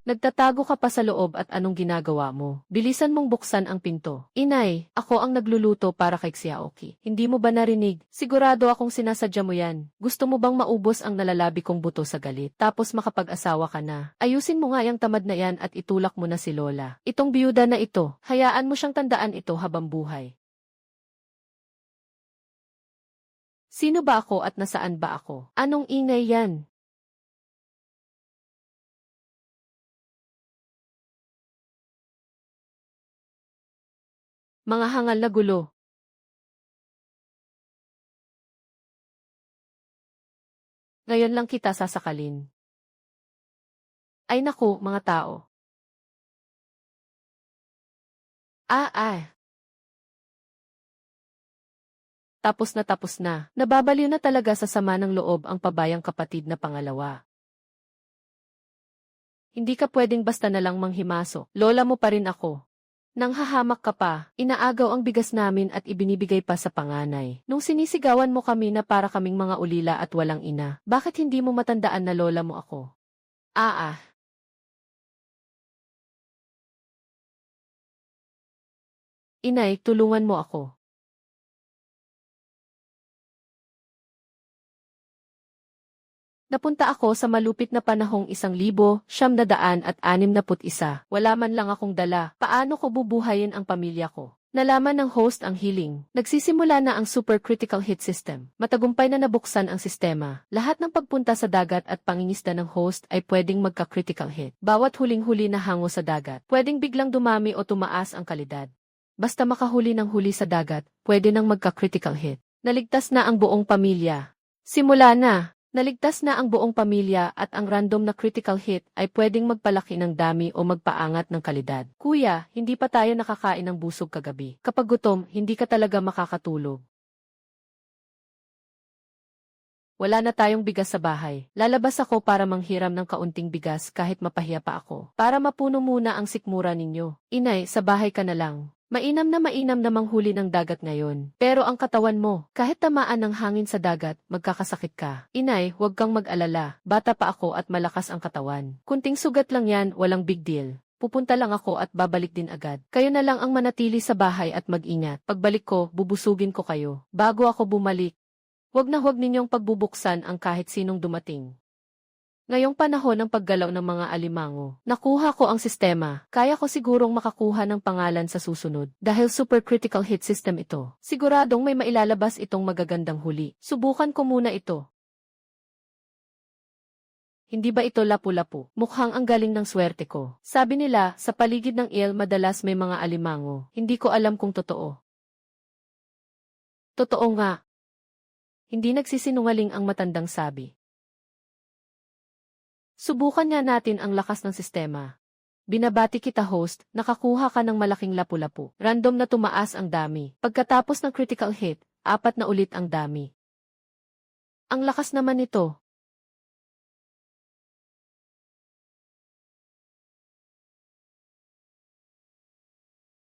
Nagtatago ka pa sa loob at anong ginagawa mo? Bilisan mong buksan ang pinto. Inay, ako ang nagluluto para kay Xiaoki. Hindi mo ba narinig? Sigurado akong sinasadya mo yan. Gusto mo bang maubos ang nalalabi kong buto sa galit? Tapos makapag-asawa ka na. Ayusin mo nga yung tamad na yan at itulak mo na si Lola. Itong biyuda na ito, hayaan mo siyang tandaan ito habang buhay. Sino ba ako at nasaan ba ako? Anong ingay yan? Mga hangal na gulo. Ngayon lang kita sasakalin. Ay naku, mga tao. Ah. Tapos na. Nababaliw na talaga sa sama ng loob ang pabayang kapatid na pangalawa. Hindi ka pwedeng basta na lang manghimaso. Lola mo pa rin ako. Nang hahamak ka pa, inaagaw ang bigas namin at ibinibigay pa sa panganay. Nung sinisigawan mo kami na para kaming mga ulila at walang ina, bakit hindi mo matandaan na lola mo ako? Ah. Inay, tulungan mo ako. Napunta ako sa malupit na panahong 1961. Wala man lang akong dala. Paano ko bubuhayin ang pamilya ko? Nalaman ng host ang healing. Nagsisimula na ang supercritical hit system. Matagumpay na nabuksan ang sistema. Lahat ng pagpunta sa dagat at pangingisda ng host ay pwedeng magka-critical hit. Bawat huling-huli na hango sa dagat, pwedeng biglang dumami o tumaas ang kalidad. Basta makahuli ng huli sa dagat, pwede nang magka-critical hit. Naligtas na ang buong pamilya. Simula na. Naligtas na ang buong pamilya at ang random na critical hit ay pwedeng magpalaki ng dami o magpaangat ng kalidad. Kuya, hindi pa tayo nakakain ng busog kagabi. Kapag gutom, hindi ka talaga makakatulog. Wala na tayong bigas sa bahay. Lalabas ako para manghiram ng kaunting bigas kahit mapahiya pa ako. Para mapuno muna ang sikmura ninyo. Inay, sa bahay ka na lang. Mainam na manghuli ng dagat ngayon. Pero ang katawan mo, kahit tamaan ng hangin sa dagat, magkakasakit ka. Inay, huwag kang mag-alala. Bata pa ako at malakas ang katawan. Kunting sugat lang yan, walang big deal. Pupunta lang ako at babalik din agad. Kayo na lang ang manatili sa bahay at mag-ingat. Pagbalik ko, bubusugin ko kayo. Bago ako bumalik, huwag na huwag ninyong pagbubuksan ang kahit sinong dumating. Ngayong panahon ng paggalaw ng mga alimango, nakuha ko ang sistema. Kaya ko sigurong makakuha ng pangalan sa susunod. Dahil supercritical hit system ito. Siguradong may mailalabas itong magagandang huli. Subukan ko muna ito. Hindi ba ito lapu-lapu? Mukhang ang galing ng swerte ko. Sabi nila, sa paligid ng il madalas may mga alimango. Hindi ko alam kung totoo. Totoo nga. Hindi nagsisinungaling ang matandang sabi. Subukan nga natin ang lakas ng sistema. Binabati kita host, nakakuha ka ng malaking lapu-lapu. Random na tumaas ang dami. Pagkatapos ng critical hit, 4 na ulit ang dami. Ang lakas naman nito.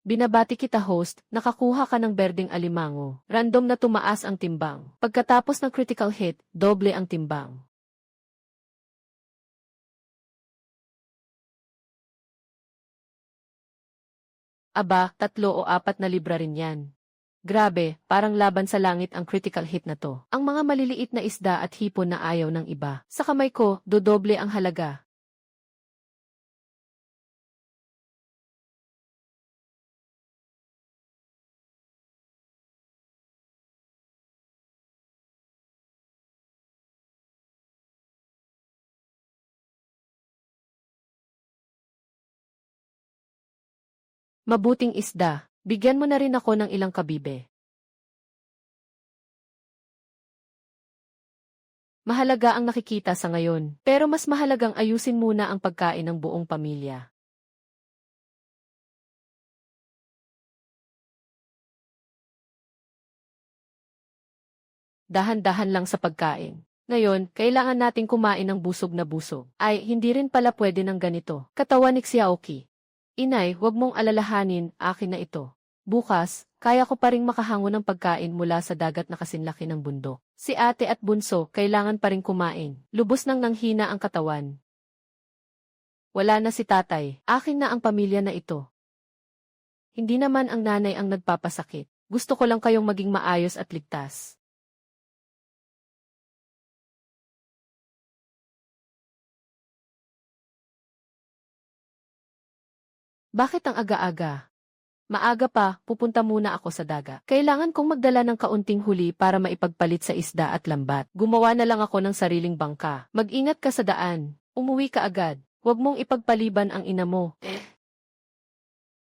Binabati kita host, nakakuha ka ng berdeng alimango. Random na tumaas ang timbang. Pagkatapos ng critical hit, doble ang timbang. Aba, 3 o 4 na libra rin yan. Grabe, parang laban sa langit ang critical hit na to. Ang mga maliliit na isda at hipon na ayaw ng iba. Sa kamay ko, dodoble ang halaga. Mabuting isda, bigyan mo na rin ako ng ilang kabibe. Mahalaga ang nakikita sa ngayon, pero mas mahalagang ayusin muna ang pagkain ng buong pamilya. Dahan-dahan lang sa pagkain. Ngayon, kailangan nating kumain ng busog na busog. Ay, hindi rin pala pwede ng ganito. Katawan ni Xiaoki. Inay, huwag mong alalahanin, akin na ito. Bukas, kaya ko pa ring makahango ng pagkain mula sa dagat na kasinlaki ng bundok. Si ate at bunso, kailangan pa ring kumain. Lubos nang nanghina ang katawan. Wala na si tatay. Akin na ang pamilya na ito. Hindi naman ang nanay ang nagpapasakit. Gusto ko lang kayong maging maayos at ligtas. Bakit ang aga-aga? Maaga pa, pupunta muna ako sa dagat. Kailangan kong magdala ng kaunting huli para maipagpalit sa isda at lambat. Gumawa na lang ako ng sariling bangka. Mag-ingat ka sa daan. Umuwi ka agad. Huwag mong ipagpaliban ang ina mo.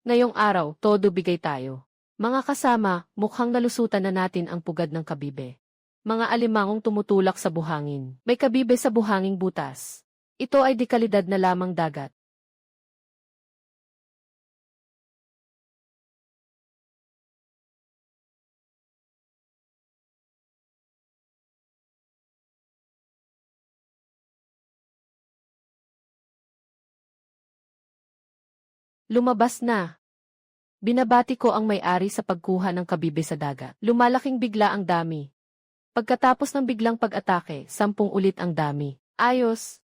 Ngayong araw, todo bigay tayo. Mga kasama, mukhang nalusutan na natin ang pugad ng kabibe. Mga alimangong tumutulak sa buhangin. May kabibe sa buhanging butas. Ito ay dekalidad na lamang dagat. Lumabas na. Binabati ko ang may-ari sa pagkuha ng kabibe sa dagat. Lumalaking bigla ang dami. Pagkatapos ng biglang pag-atake, 10 ulit ang dami. Ayos.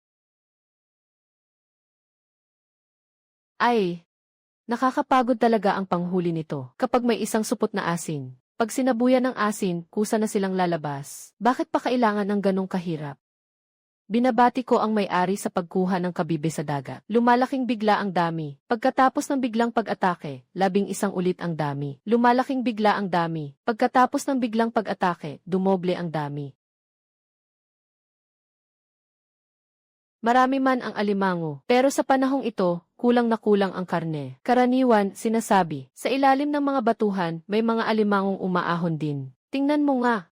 Ay, nakakapagod talaga ang panghuli nito kapag may isang supot na asin. Pag sinabuyan ng asin, kusa na silang lalabas. Bakit pa kailangan ng ganong kahirap? Binabati ko ang may-ari sa pagkuha ng kabibe sa dagat. Lumalaking bigla ang dami. Pagkatapos ng biglang pag-atake, 11 ulit ang dami. Lumalaking bigla ang dami. Pagkatapos ng biglang pag-atake, dumoble ang dami. Marami man ang alimango, pero sa panahong ito, kulang na kulang ang karne. Karaniwan, sinasabi, sa ilalim ng mga batuhan, may mga alimangong umaahon din. Tingnan mo nga.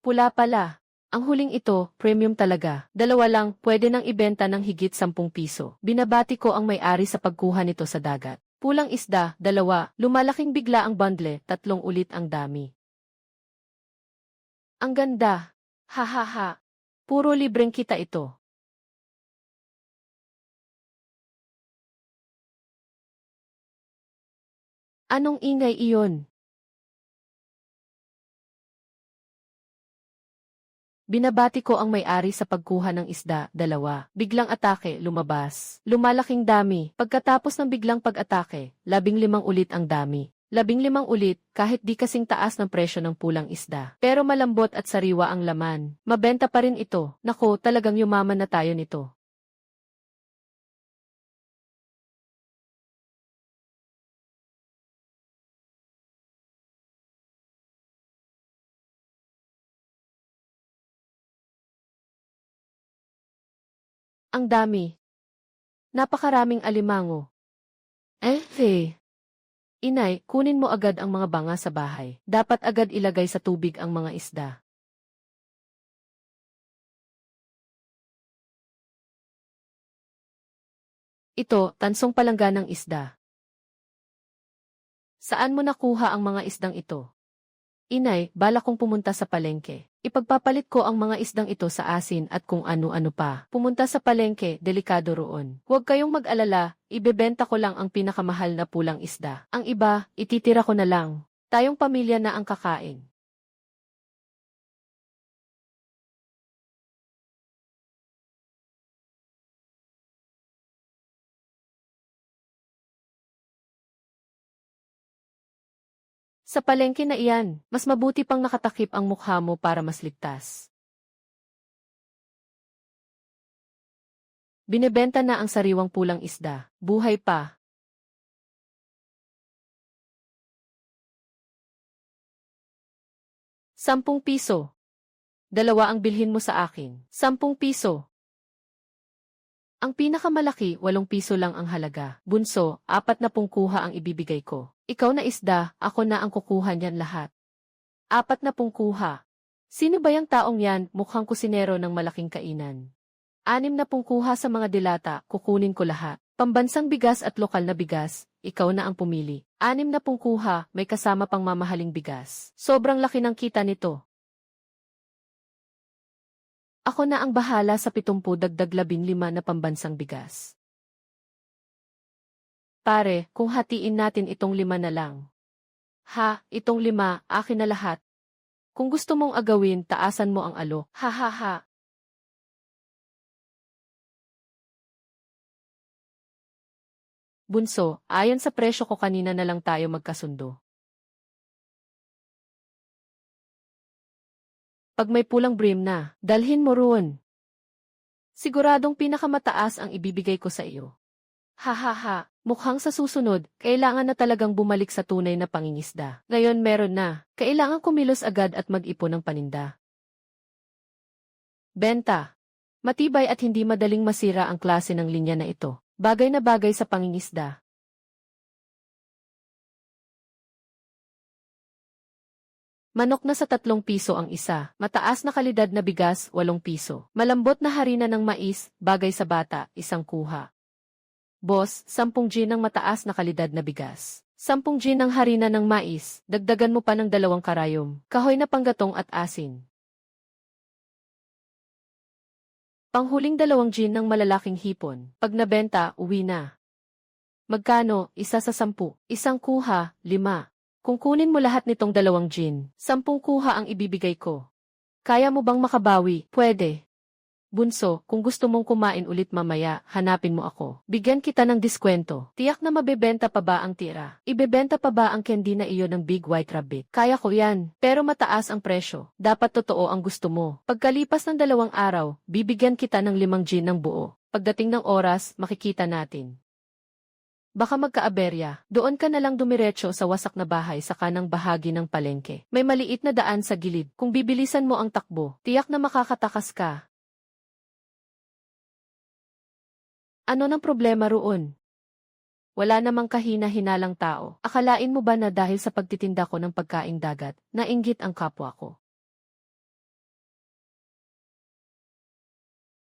Pula pala. Ang huling ito, premium talaga. 2 lang, pwede nang ibenta ng higit 10 piso. Binabati ko ang may-ari sa pagkuha nito sa dagat. Pulang isda, 2. Lumalaking bigla ang bundle, 3 ulit ang dami. Ang ganda. Ha ha ha. Puro libreng kita ito. Anong ingay iyon? Binabati ko ang may-ari sa pagkuha ng isda, 2. Biglang atake, lumabas. Lumalaking dami. Pagkatapos ng biglang pag-atake, 15 ulit ang dami. 15 ulit, kahit di kasing taas ng presyo ng pulang isda. Pero malambot at sariwa ang laman. Mabenta pa rin ito. Nako, talagang yumaman na tayo nito. Ang dami. Napakaraming alimango. Hey. Inay, kunin mo agad ang mga banga sa bahay. Dapat agad ilagay sa tubig ang mga isda. Ito, tansong palangga ng isda. Saan mo nakuha ang mga isdang ito? Inay, balak kong pumunta sa palengke. Ipagpapalit ko ang mga isdang ito sa asin at kung ano-ano pa. Pumunta sa palengke, delikado roon. Huwag kayong mag-alala, ibebenta ko lang ang pinakamahal na pulang isda. Ang iba, ititira ko na lang. Tayong pamilya na ang kakain. Sa palengke na iyan, mas mabuti pang nakatakip ang mukha mo para mas ligtas. Binebenta na ang sariwang pulang isda. Buhay pa. 10 piso. 2 ang bilhin mo sa akin. 10 piso. Ang pinakamalaki, 8 piso lang ang halaga. Bunso, 40 kuha ang ibibigay ko. Ikaw na isda, ako na ang kukuha niyan lahat. 40 kuha. Sino ba yung taong yan, mukhang kusinero ng malaking kainan? 60 kuha sa mga dilata, kukunin ko lahat. Pambansang bigas at lokal na bigas, ikaw na ang pumili. 60 kuha, may kasama pang mamahaling bigas. Sobrang laki ng kita nito. Ako na ang bahala sa 70 dagdag 15 na pambansang bigas. Pare, kung hatiin natin itong 5 na lang. Ha, itong 5, akin na lahat. Kung gusto mong agawin, taasan mo ang alo. Ha ha ha. Bunso, ayon sa presyo ko kanina na lang tayo magkasundo. Pag may pulang brim na, dalhin mo roon. Siguradong pinakamataas ang ibibigay ko sa iyo. Ha ha ha, mukhang sa susunod, kailangan na talagang bumalik sa tunay na pangingisda. Ngayon meron na, kailangan kumilos agad at mag-ipon ng paninda. Benta. Matibay at hindi madaling masira ang klase ng linya na ito. Bagay na bagay sa pangingisda. Manok na sa 3 piso ang isa. Mataas na kalidad na bigas, 8 piso. Malambot na harina ng mais, bagay sa bata, 1 kuha. Boss, 10 gin ng mataas na kalidad na bigas. 10 gin ng harina ng mais, dagdagan mo pa ng 2 karayom. Kahoy na panggatong at asin. Panghuling 2 gin ng malalaking hipon. Pag nabenta, uwi na. Magkano? 1 sa 10. 1 kuha, 5. Kung kunin mo lahat nitong 2 gin, 10 kuha ang ibibigay ko. Kaya mo bang makabawi? Pwede. Bunso, kung gusto mong kumain ulit mamaya, hanapin mo ako. Bigyan kita ng diskwento. Tiyak na mabebenta pa ba ang tira? Ibebenta pa ba ang candy na iyon ng Big White Rabbit? Kaya ko yan, pero mataas ang presyo. Dapat totoo ang gusto mo. Pagkalipas ng 2 araw, bibigyan kita ng 5 gin ng buo. Pagdating ng oras, makikita natin. Baka magkaaberya, doon ka na lang dumiretso sa wasak na bahay sa kanang bahagi ng palengke. May maliit na daan sa gilid. Kung bibilisan mo ang takbo, tiyak na makakatakas ka. Ano nang problema roon? Wala namang kahina-hinalang tao. Akalain mo ba na dahil sa pagtitinda ko ng pagkaing dagat, nainggit ang kapwa ko?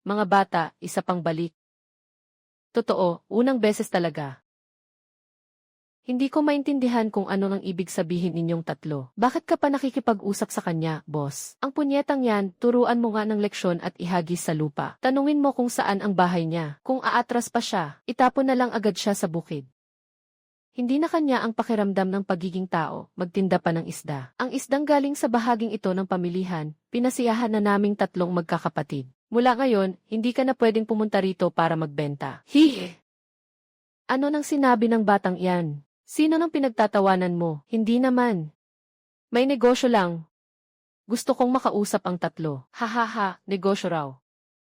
Mga bata, isa pang balik. Totoo, unang beses talaga. Hindi ko maintindihan kung ano ang ibig sabihin ninyong 3. Bakit ka pa nakikipag-usap sa kanya, boss? Ang punyetang yan, turuan mo nga ng leksyon at ihagis sa lupa. Tanungin mo kung saan ang bahay niya. Kung aatras pa siya, itapon na lang agad siya sa bukid. Hindi na kanya ang pakiramdam ng pagiging tao, magtinda pa ng isda. Ang isdang galing sa bahaging ito ng pamilihan, pinasiyahan na naming 3 magkakapatid. Mula ngayon, hindi ka na pwedeng pumunta rito para magbenta. Hihi! Ano nang sinabi ng batang yan? Sino nang pinagtatawanan mo? Hindi naman. May negosyo lang. Gusto kong makausap ang 3. Hahaha, negosyo raw.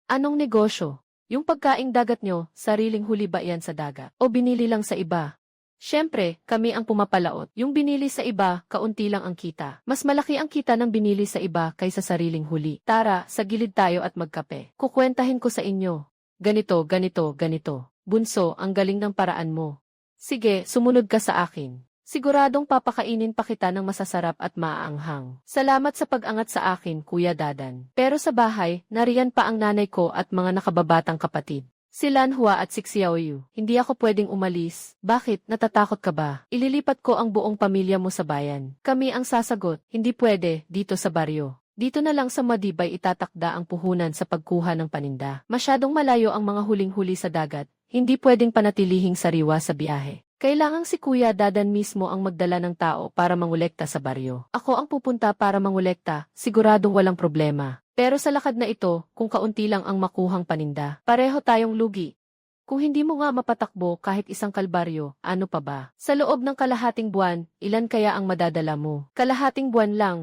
Anong negosyo? Yung pagkaing dagat nyo, sariling huli ba yan sa dagat? O binili lang sa iba? Siyempre, kami ang pumapalaot. Yung binili sa iba, kaunti lang ang kita. Mas malaki ang kita ng binili sa iba kaysa sariling huli. Tara, sa gilid tayo at magkape. Kukwentahin ko sa inyo. Ganito, ganito, ganito. Bunso, ang galing ng paraan mo. Sige, sumunod ka sa akin. Siguradong papakainin pa kita ng masasarap at maaanghang. Salamat sa pag-angat sa akin, Kuya Dadan. Pero sa bahay, nariyan pa ang nanay ko at mga nakababatang kapatid. Si Lanhua at si Xiaoyu. Hindi ako pwedeng umalis. Bakit? Natatakot ka ba? Ililipat ko ang buong pamilya mo sa bayan. Kami ang sasagot. Hindi pwede, dito sa baryo. Dito na lang sa Madibay itatakda ang puhunan sa pagkuha ng paninda. Masyadong malayo ang mga huling-huli sa dagat. Hindi pwedeng panatilihing sariwa sa biyahe. Kailangang si Kuya Dadan mismo ang magdala ng tao para mangolekta sa baryo. Ako ang pupunta para mangolekta, siguradong walang problema. Pero sa lakad na ito, kung kaunti lang ang makuhang paninda, pareho tayong lugi. Kung hindi mo nga mapatakbo kahit isang kalbaryo, ano pa ba? Sa loob ng kalahating buwan, ilan kaya ang madadala mo? Kalahating buwan lang.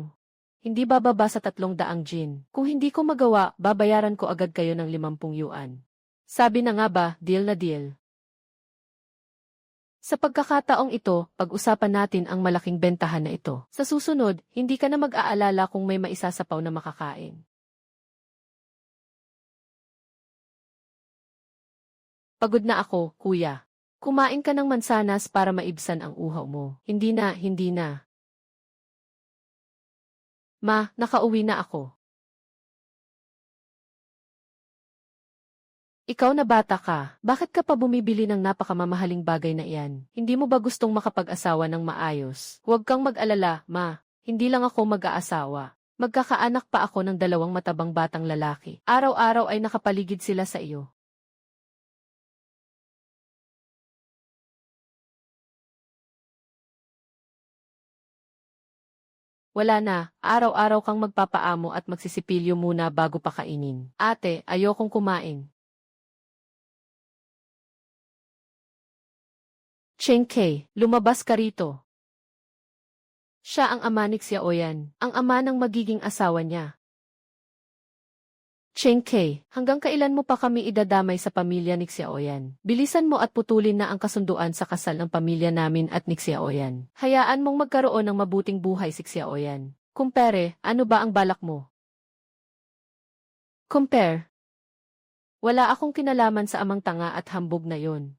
Hindi bababa sa 300 gin. Kung hindi ko magawa, babayaran ko agad kayo ng 50 yuan. Sabi na nga ba, deal na deal. Sa pagkakataong ito, pag-usapan natin ang malaking bentahan na ito. Sa susunod, hindi ka na mag-aalala kung may maisasapaw na makakain. Pagod na ako, kuya. Kumain ka ng mansanas para maibsan ang uhaw mo. Hindi na, hindi na. Ma, nakauwi na ako. Ikaw na bata ka, bakit ka pa bumibili ng napakamamahaling bagay na iyan? Hindi mo ba gustong makapag-asawa ng maayos? Huwag kang mag-alala, ma. Hindi lang ako mag-aasawa. Magkakaanak pa ako ng 2 matabang batang lalaki. Araw-araw ay nakapaligid sila sa iyo. Wala na, araw-araw kang magpapaamo at magsisipilyo muna bago pa kainin. Ate, ayokong kumain. Cheng Kei, lumabas ka rito. Siya ang ama ni Xiaoyan, ang ama ng magiging asawa niya. Cheng Kei, hanggang kailan mo pa kami idadamay sa pamilya ni Xiaoyan? Bilisan mo at putulin na ang kasunduan sa kasal ng pamilya namin at ni Xiaoyan. Hayaan mong magkaroon ng mabuting buhay si Xiaoyan. Kumpare, ano ba ang balak mo? Compare. Wala akong kinalaman sa amang tanga at hambog na yon.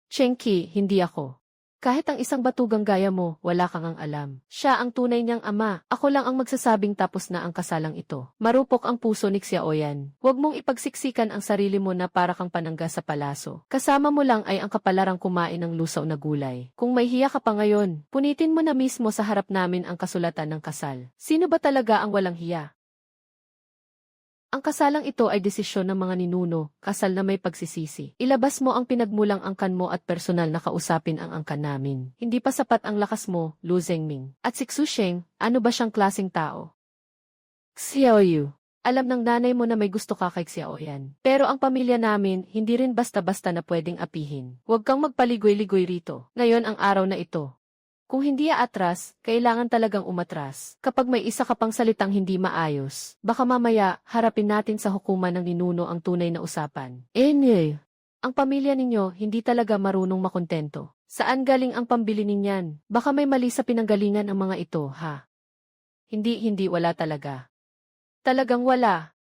Cheng Qi, hindi ako. Kahit ang isang batugang gaya mo, wala kang ang alam. Siya ang tunay niyang ama. Ako lang ang magsasabing tapos na ang kasalang ito. Marupok ang puso ni Xiaoyan. Huwag mong ipagsiksikan ang sarili mo na para kang panangga sa palaso. Kasama mo lang ay ang kapalarang kumain ng lusaw na gulay. Kung may hiya ka pa ngayon, punitin mo na mismo sa harap namin ang kasulatan ng kasal. Sino ba talaga ang walang hiya? Ang kasalang ito ay desisyon ng mga ninuno, kasal na may pagsisisi. Ilabas mo ang pinagmulang angkan mo at personal na kausapin ang angkan namin. Hindi pa sapat ang lakas mo, Lu Zhengming. At si Xu Sheng, ano ba siyang klaseng tao? Xiaoyu. Alam ng nanay mo na may gusto ka kay Xiaoyan. Pero ang pamilya namin, hindi rin basta-basta na pwedeng apihin. Huwag kang magpaligoy-ligoy rito. Ngayon ang araw na ito. Kung hindi aatras, kailangan talagang umatras. Kapag may isa ka pang salitang hindi maayos, baka mamaya harapin natin sa hukuman ng ninuno ang tunay na usapan. Ang pamilya ninyo hindi talaga marunong makontento. Saan galing ang pambili ninyan? Baka may mali sa pinanggalingan ang mga ito, ha? Hindi wala talaga. Talagang wala.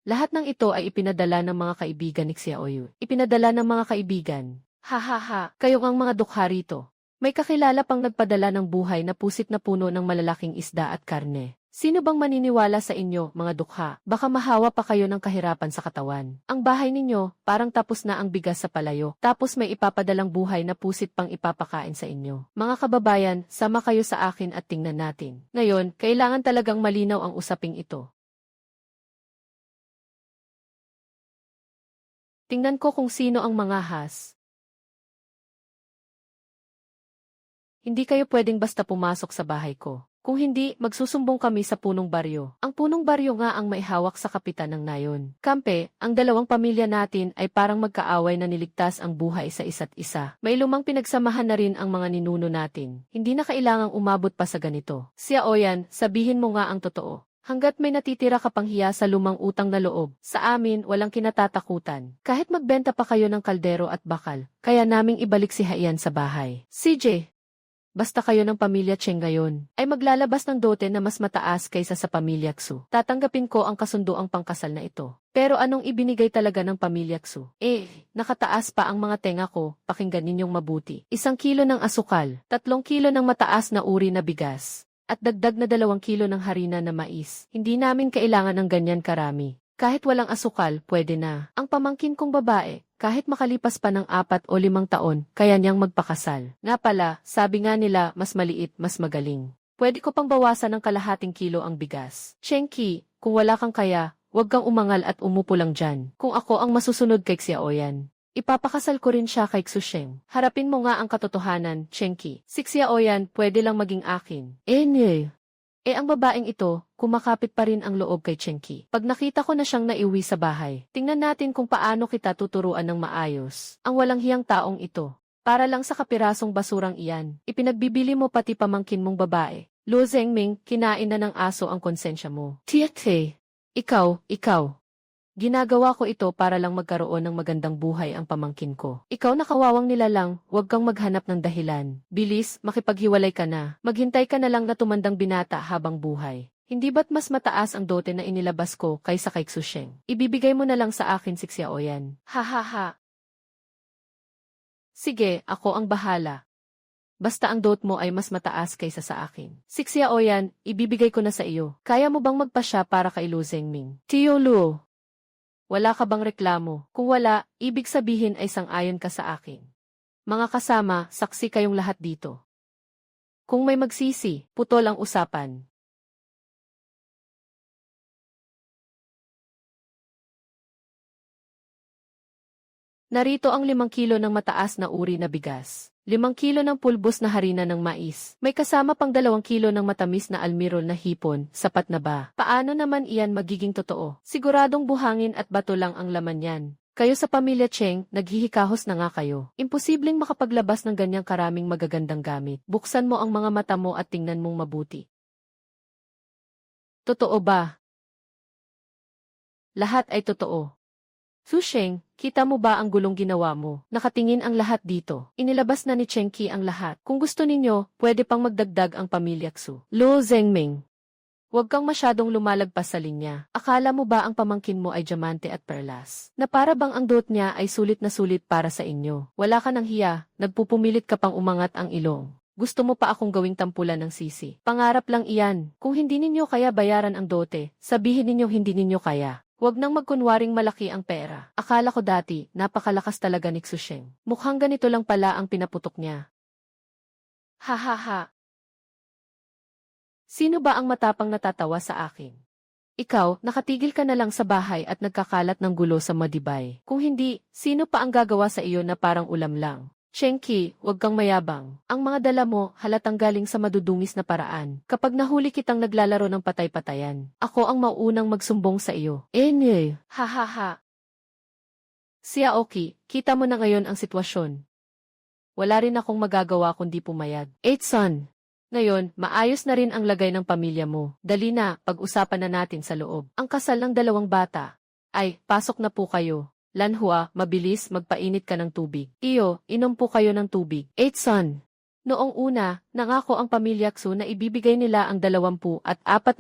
Lahat ng ito ay ipinadala ng mga kaibigan ni Xiaoyu. Ipinadala ng mga kaibigan. Ha, kayo ang mga dukha rito. May kakilala pang nagpadala ng buhay na pusit na puno ng malalaking isda at karne. Sino bang maniniwala sa inyo, mga dukha? Baka mahawa pa kayo ng kahirapan sa katawan. Ang bahay ninyo, parang tapos na ang bigas sa palayo, tapos may ipapadalang buhay na pusit pang ipapakain sa inyo. Mga kababayan, sama kayo sa akin at tingnan natin. Ngayon, kailangan talagang malinaw ang usaping ito. Tingnan ko kung sino ang mangahas. Hindi kayo pwedeng basta pumasok sa bahay ko. Kung hindi, magsusumbong kami sa punong baryo. Ang punong baryo nga ang maihawak sa kapitan ng nayon. Kampe, ang dalawang pamilya natin ay parang magkaaway na niligtas ang buhay sa isa't isa. May lumang pinagsamahan na rin ang mga ninuno natin. Hindi na kailangang umabot pa sa ganito. Xiaoyan, sabihin mo nga ang totoo. Hanggat may natitira ka pang hiya sa lumang utang na loob, sa amin walang kinatatakutan. Kahit magbenta pa kayo ng kaldero at bakal, kaya naming ibalik si Haiyan sa bahay. CJ, basta kayo ng pamilya Cheng ngayon, ay maglalabas ng dote na mas mataas kaysa sa pamilya Xu. Tatanggapin ko ang kasunduang pangkasal na ito. Pero anong ibinigay talaga ng pamilya Xu? Nakataas pa ang mga tenga ko, pakinggan ninyong mabuti. 1 kilo ng asukal, 3 kilo ng mataas na uri na bigas, at dagdag na 2 kilo ng harina na mais. Hindi namin kailangan ng ganyan karami. Kahit walang asukal, pwede na. Ang pamangkin kong babae, kahit makalipas pa ng 4 o 5 taon, kaya niyang magpakasal. Nga pala, sabi nga nila, mas maliit, mas magaling. Pwede ko pang bawasan ng kalahating kilo ang bigas. Cheng Qi, kung wala kang kaya, huwag kang umangal at umupo lang dyan. Kung ako ang masusunod kay Xiaoyan, ipapakasal ko rin siya kay Xu Sheng. Harapin mo nga ang katotohanan, Cheng Qi. Si Xiaoyan, pwede lang maging akin. Ang babaeng ito, kumakapit pa rin ang loob kay Cheng Qi. Pag nakita ko na siyang naiuwi sa bahay, tingnan natin kung paano kita tuturuan ng maayos. Ang walang hiyang taong ito. Para lang sa kapirasong basurang iyan, ipinagbibili mo pati pamangkin mong babae. Lu Zhengming, kinain na ng aso ang konsensya mo. Tiate, ikaw. Ginagawa ko ito para lang magkaroon ng magandang buhay ang pamangkin ko. Ikaw na kawawang nilalang, huwag kang maghanap ng dahilan. Bilis, makipaghiwalay ka na. Maghintay ka na lang na tumandang binata habang buhay. Hindi ba't mas mataas ang dote na inilabas ko kaysa kay Xu Sheng? Ibibigay mo na lang sa akin si Xiaoyan. Ha. Sige, ako ang bahala. Basta ang dote mo ay mas mataas kaysa sa akin. Si Xiaoyan, ibibigay ko na sa iyo. Kaya mo bang magpasya para kay Lu Zhengming? Tio Lu, wala ka bang reklamo? Kung wala, ibig sabihin ay sang-ayon ka sa akin. Mga kasama, saksi kayong lahat dito. Kung may magsisi, putol ang usapan. Narito ang 5 kilo ng mataas na uri na bigas. 5 kilo ng pulbos na harina ng mais. May kasama pang 2 kilo ng matamis na almirol na hipon, sapat na ba? Paano naman iyan magiging totoo? Siguradong buhangin at bato lang ang laman yan. Kayo sa pamilya Cheng, naghihikahos na nga kayo. Imposibleng makapaglabas ng ganyang karaming magagandang gamit. Buksan mo ang mga mata mo at tingnan mong mabuti. Totoo ba? Lahat ay totoo. Su Sheng, kita mo ba ang gulong ginawa mo? Nakatingin ang lahat dito. Inilabas na ni Cheng Qi ang lahat. Kung gusto ninyo, pwede pang magdagdag ang pamilya Xu. Luo Zhengming. Huwag kang masyadong lumalagpas sa linya. Akala mo ba ang pamangkin mo ay diamante at perlas? Na para bang ang dot niya ay sulit na sulit para sa inyo? Wala ka ng hiya, nagpupumilit ka pang umangat ang ilong. Gusto mo pa akong gawing tampulan ng sisi. Pangarap lang iyan. Kung hindi ninyo kaya bayaran ang dote, sabihin ninyo hindi ninyo kaya. Huwag nang magkunwaring malaki ang pera. Akala ko dati, napakalakas talaga ni Xu Sheng. Mukhang ganito lang pala ang pinaputok niya. Ha ha ha. Sino ba ang matapang natatawa sa akin? Ikaw, nakatigil ka na lang sa bahay at nagkakalat ng gulo sa madibay. Kung hindi, sino pa ang gagawa sa iyo na parang ulam lang? Cheng Qi, huwag kang mayabang. Ang mga dala mo, halatang galing sa madudungis na paraan. Kapag nahuli kitang naglalaro ng patay-patayan, ako ang mauunang magsumbong sa iyo. Enye, ha ha ha. Xiaoqi, kita mo na ngayon ang sitwasyon. Wala rin akong magagawa kundi pumayag. Son. Ngayon, maayos na rin ang lagay ng pamilya mo. Dali na, pag-usapan na natin sa loob. Ang kasal ng 2 bata. Ay, pasok na po kayo. Lanhua, mabilis, magpainit ka ng tubig. Iyo, inom po kayo ng tubig. Son. Noong una, nangako ang pamilya Xu na ibibigay nila ang 24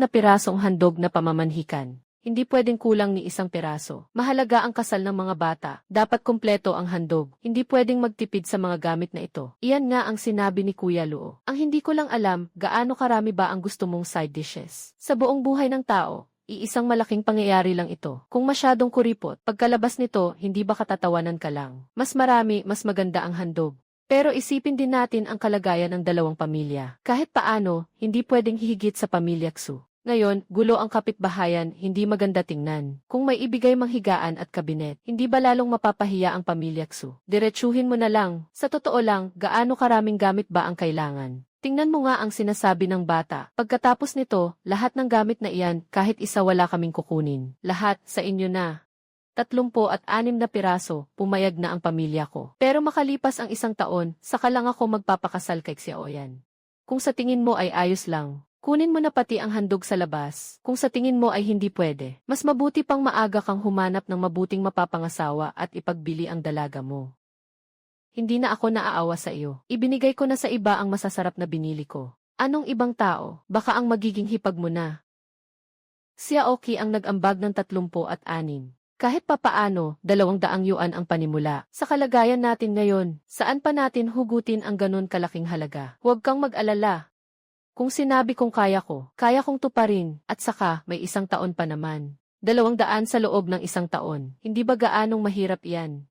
na pirasong handog na pamamanhikan. Hindi pwedeng kulang ni isang piraso. Mahalaga ang kasal ng mga bata. Dapat kumpleto ang handog. Hindi pwedeng magtipid sa mga gamit na ito. Iyan nga ang sinabi ni Kuya Luo. Ang hindi ko lang alam, gaano karami ba ang gusto mong side dishes. Sa buong buhay ng tao, iisang malaking pangyayari lang ito. Kung masyadong kuripot, pagkalabas nito, hindi ba katatawanan ka lang? Mas marami, mas maganda ang handog. Pero isipin din natin ang kalagayan ng 2 pamilya. Kahit paano, hindi pwedeng hihigit sa pamilya Xu. Ngayon, gulo ang kapitbahayan, hindi maganda tingnan. Kung may ibigay mang higaan at kabinet, hindi ba lalong mapapahiya ang pamilya Xu? Diretsuhin mo na lang. Sa totoo lang, gaano karaming gamit ba ang kailangan? Tingnan mo nga ang sinasabi ng bata. Pagkatapos nito, lahat ng gamit na iyan, kahit isa wala kaming kukunin. Lahat, sa inyo na. 36 na piraso, pumayag na ang pamilya ko. Pero makalipas ang 1 taon, saka lang ako magpapakasal kay Xiaoyan. Kung sa tingin mo ay ayos lang, kunin mo na pati ang handog sa labas. Kung sa tingin mo ay hindi pwede, mas mabuti pang maaga kang humanap ng mabuting mapapangasawa at ipagbili ang dalaga mo. Hindi na ako naaawa sa iyo. Ibinigay ko na sa iba ang masasarap na binili ko. Anong ibang tao? Baka ang magiging hipag mo na. Xiaoqi ang nag-ambag ng 36. Kahit papaano, 200 yuan ang panimula. Sa kalagayan natin ngayon, saan pa natin hugutin ang ganun kalaking halaga? Huwag kang mag-alala. Kung sinabi kong kaya kong tuparin, at saka may 1 taon pa naman. 200 sa loob ng 1 taon. Hindi ba gaanong mahirap iyan?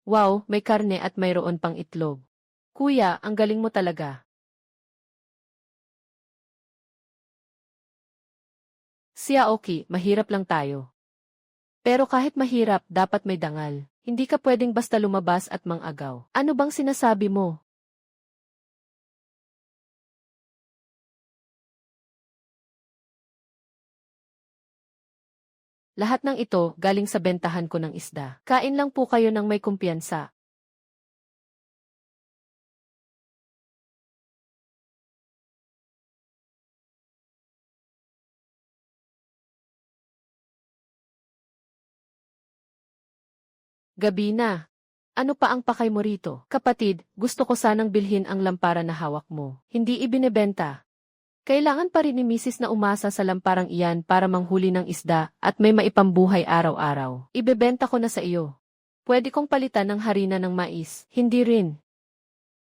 Wow, may karne at mayroon pang itlog. Kuya, ang galing mo talaga. Xiaoqi, mahirap lang tayo. Pero kahit mahirap, dapat may dangal. Hindi ka pwedeng basta lumabas at mangagaw. Ano bang sinasabi mo? Lahat ng ito galing sa bentahan ko ng isda. Kain lang po kayo ng may kumpiyansa. Gabi na. Ano pa ang pakay mo rito? Kapatid, gusto ko sanang bilhin ang lampara na hawak mo. Hindi ibinebenta. Kailangan pa rin ni Mrs. na umasa sa lamparang iyan para manghuli ng isda at may maipambuhay araw-araw. Ibebenta ko na sa iyo. Pwede kong palitan ng harina ng mais. Hindi rin.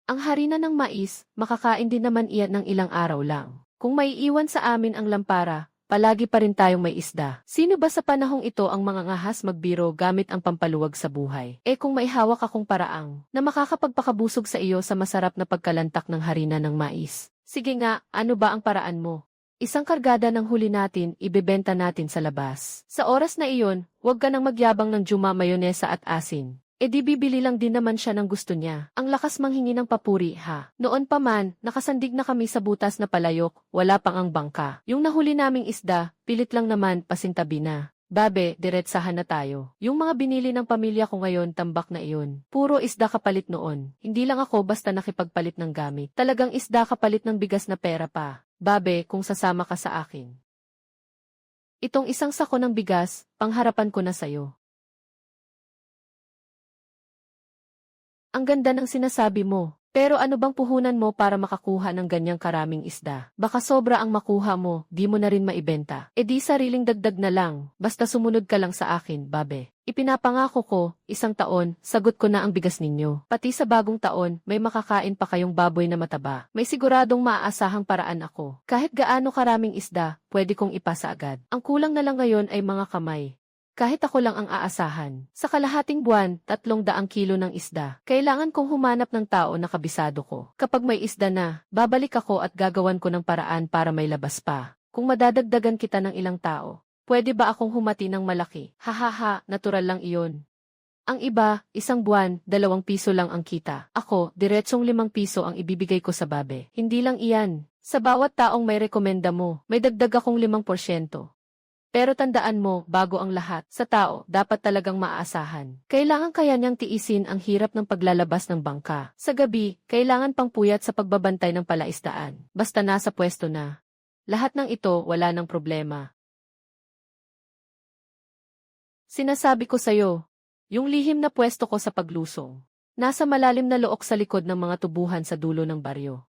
Ang harina ng mais, makakain din naman iyan ng ilang araw lang. Kung maiiwan sa amin ang lampara, palagi pa rin tayong may isda. Sino ba sa panahong ito ang mga ngahas magbiro gamit ang pampaluwag sa buhay? Kung may hawak akong paraang na makakapagpakabusog sa iyo sa masarap na pagkalantak ng harina ng mais. Sige nga, ano ba ang paraan mo? Isang kargada ng huli natin, ibebenta natin sa labas. Sa oras na iyon, huwag ka nang magyabang ng Juma mayonesa at asin. E di bibili lang din naman siya ng gusto niya. Ang lakas manghingi ng papuri ha. Noon pa man, nakasandig na kami sa butas na palayok, wala pang ang bangka. Yung nahuli naming isda, pilit lang naman, pasintabi na. Babe, diretsahan na tayo. Yung mga binili ng pamilya ko ngayon, tambak na iyon. Puro isda kapalit noon. Hindi lang ako basta nakipagpalit ng gamit. Talagang isda kapalit ng bigas na pera pa. Babe, kung sasama ka sa akin. Itong isang sako ng bigas, pangharapan ko na sayo. Ang ganda ng sinasabi mo. Pero ano bang puhunan mo para makakuha ng ganyang karaming isda? Baka sobra ang makuha mo, di mo na rin maibenta. E di sariling dagdag na lang, basta sumunod ka lang sa akin, babe. Ipinapangako ko, 1 taon, sagot ko na ang bigas ninyo. Pati sa bagong taon, may makakain pa kayong baboy na mataba. May siguradong maaasahang paraan ako. Kahit gaano karaming isda, pwede kong ipasa agad. Ang kulang na lang ngayon ay mga kamay. Kahit ako lang ang aasahan. Sa kalahating buwan, 300 kilo ng isda. Kailangan kong humanap ng tao na kabisado ko. Kapag may isda na, babalik ako at gagawan ko ng paraan para may labas pa. Kung madadagdagan kita ng ilang tao, pwede ba akong humati ng malaki? Hahaha, natural lang iyon. Ang iba, 1 buwan, 2 piso lang ang kita. Ako, diretsong 5 piso ang ibibigay ko sa babe. Hindi lang iyan. Sa bawat taong may rekomenda mo, may dagdag akong 5%. Pero tandaan mo, bago ang lahat, sa tao, dapat talagang maaasahan. Kailangan kaya niyang tiisin ang hirap ng paglalabas ng bangka. Sa gabi, kailangan pang puyat sa pagbabantay ng palaisdaan. Basta nasa pwesto na. Lahat ng ito, wala ng problema. Sinasabi ko sa'yo, yung lihim na pwesto ko sa paglusong. Nasa malalim na look sa likod ng mga tubuhan sa dulo ng baryo.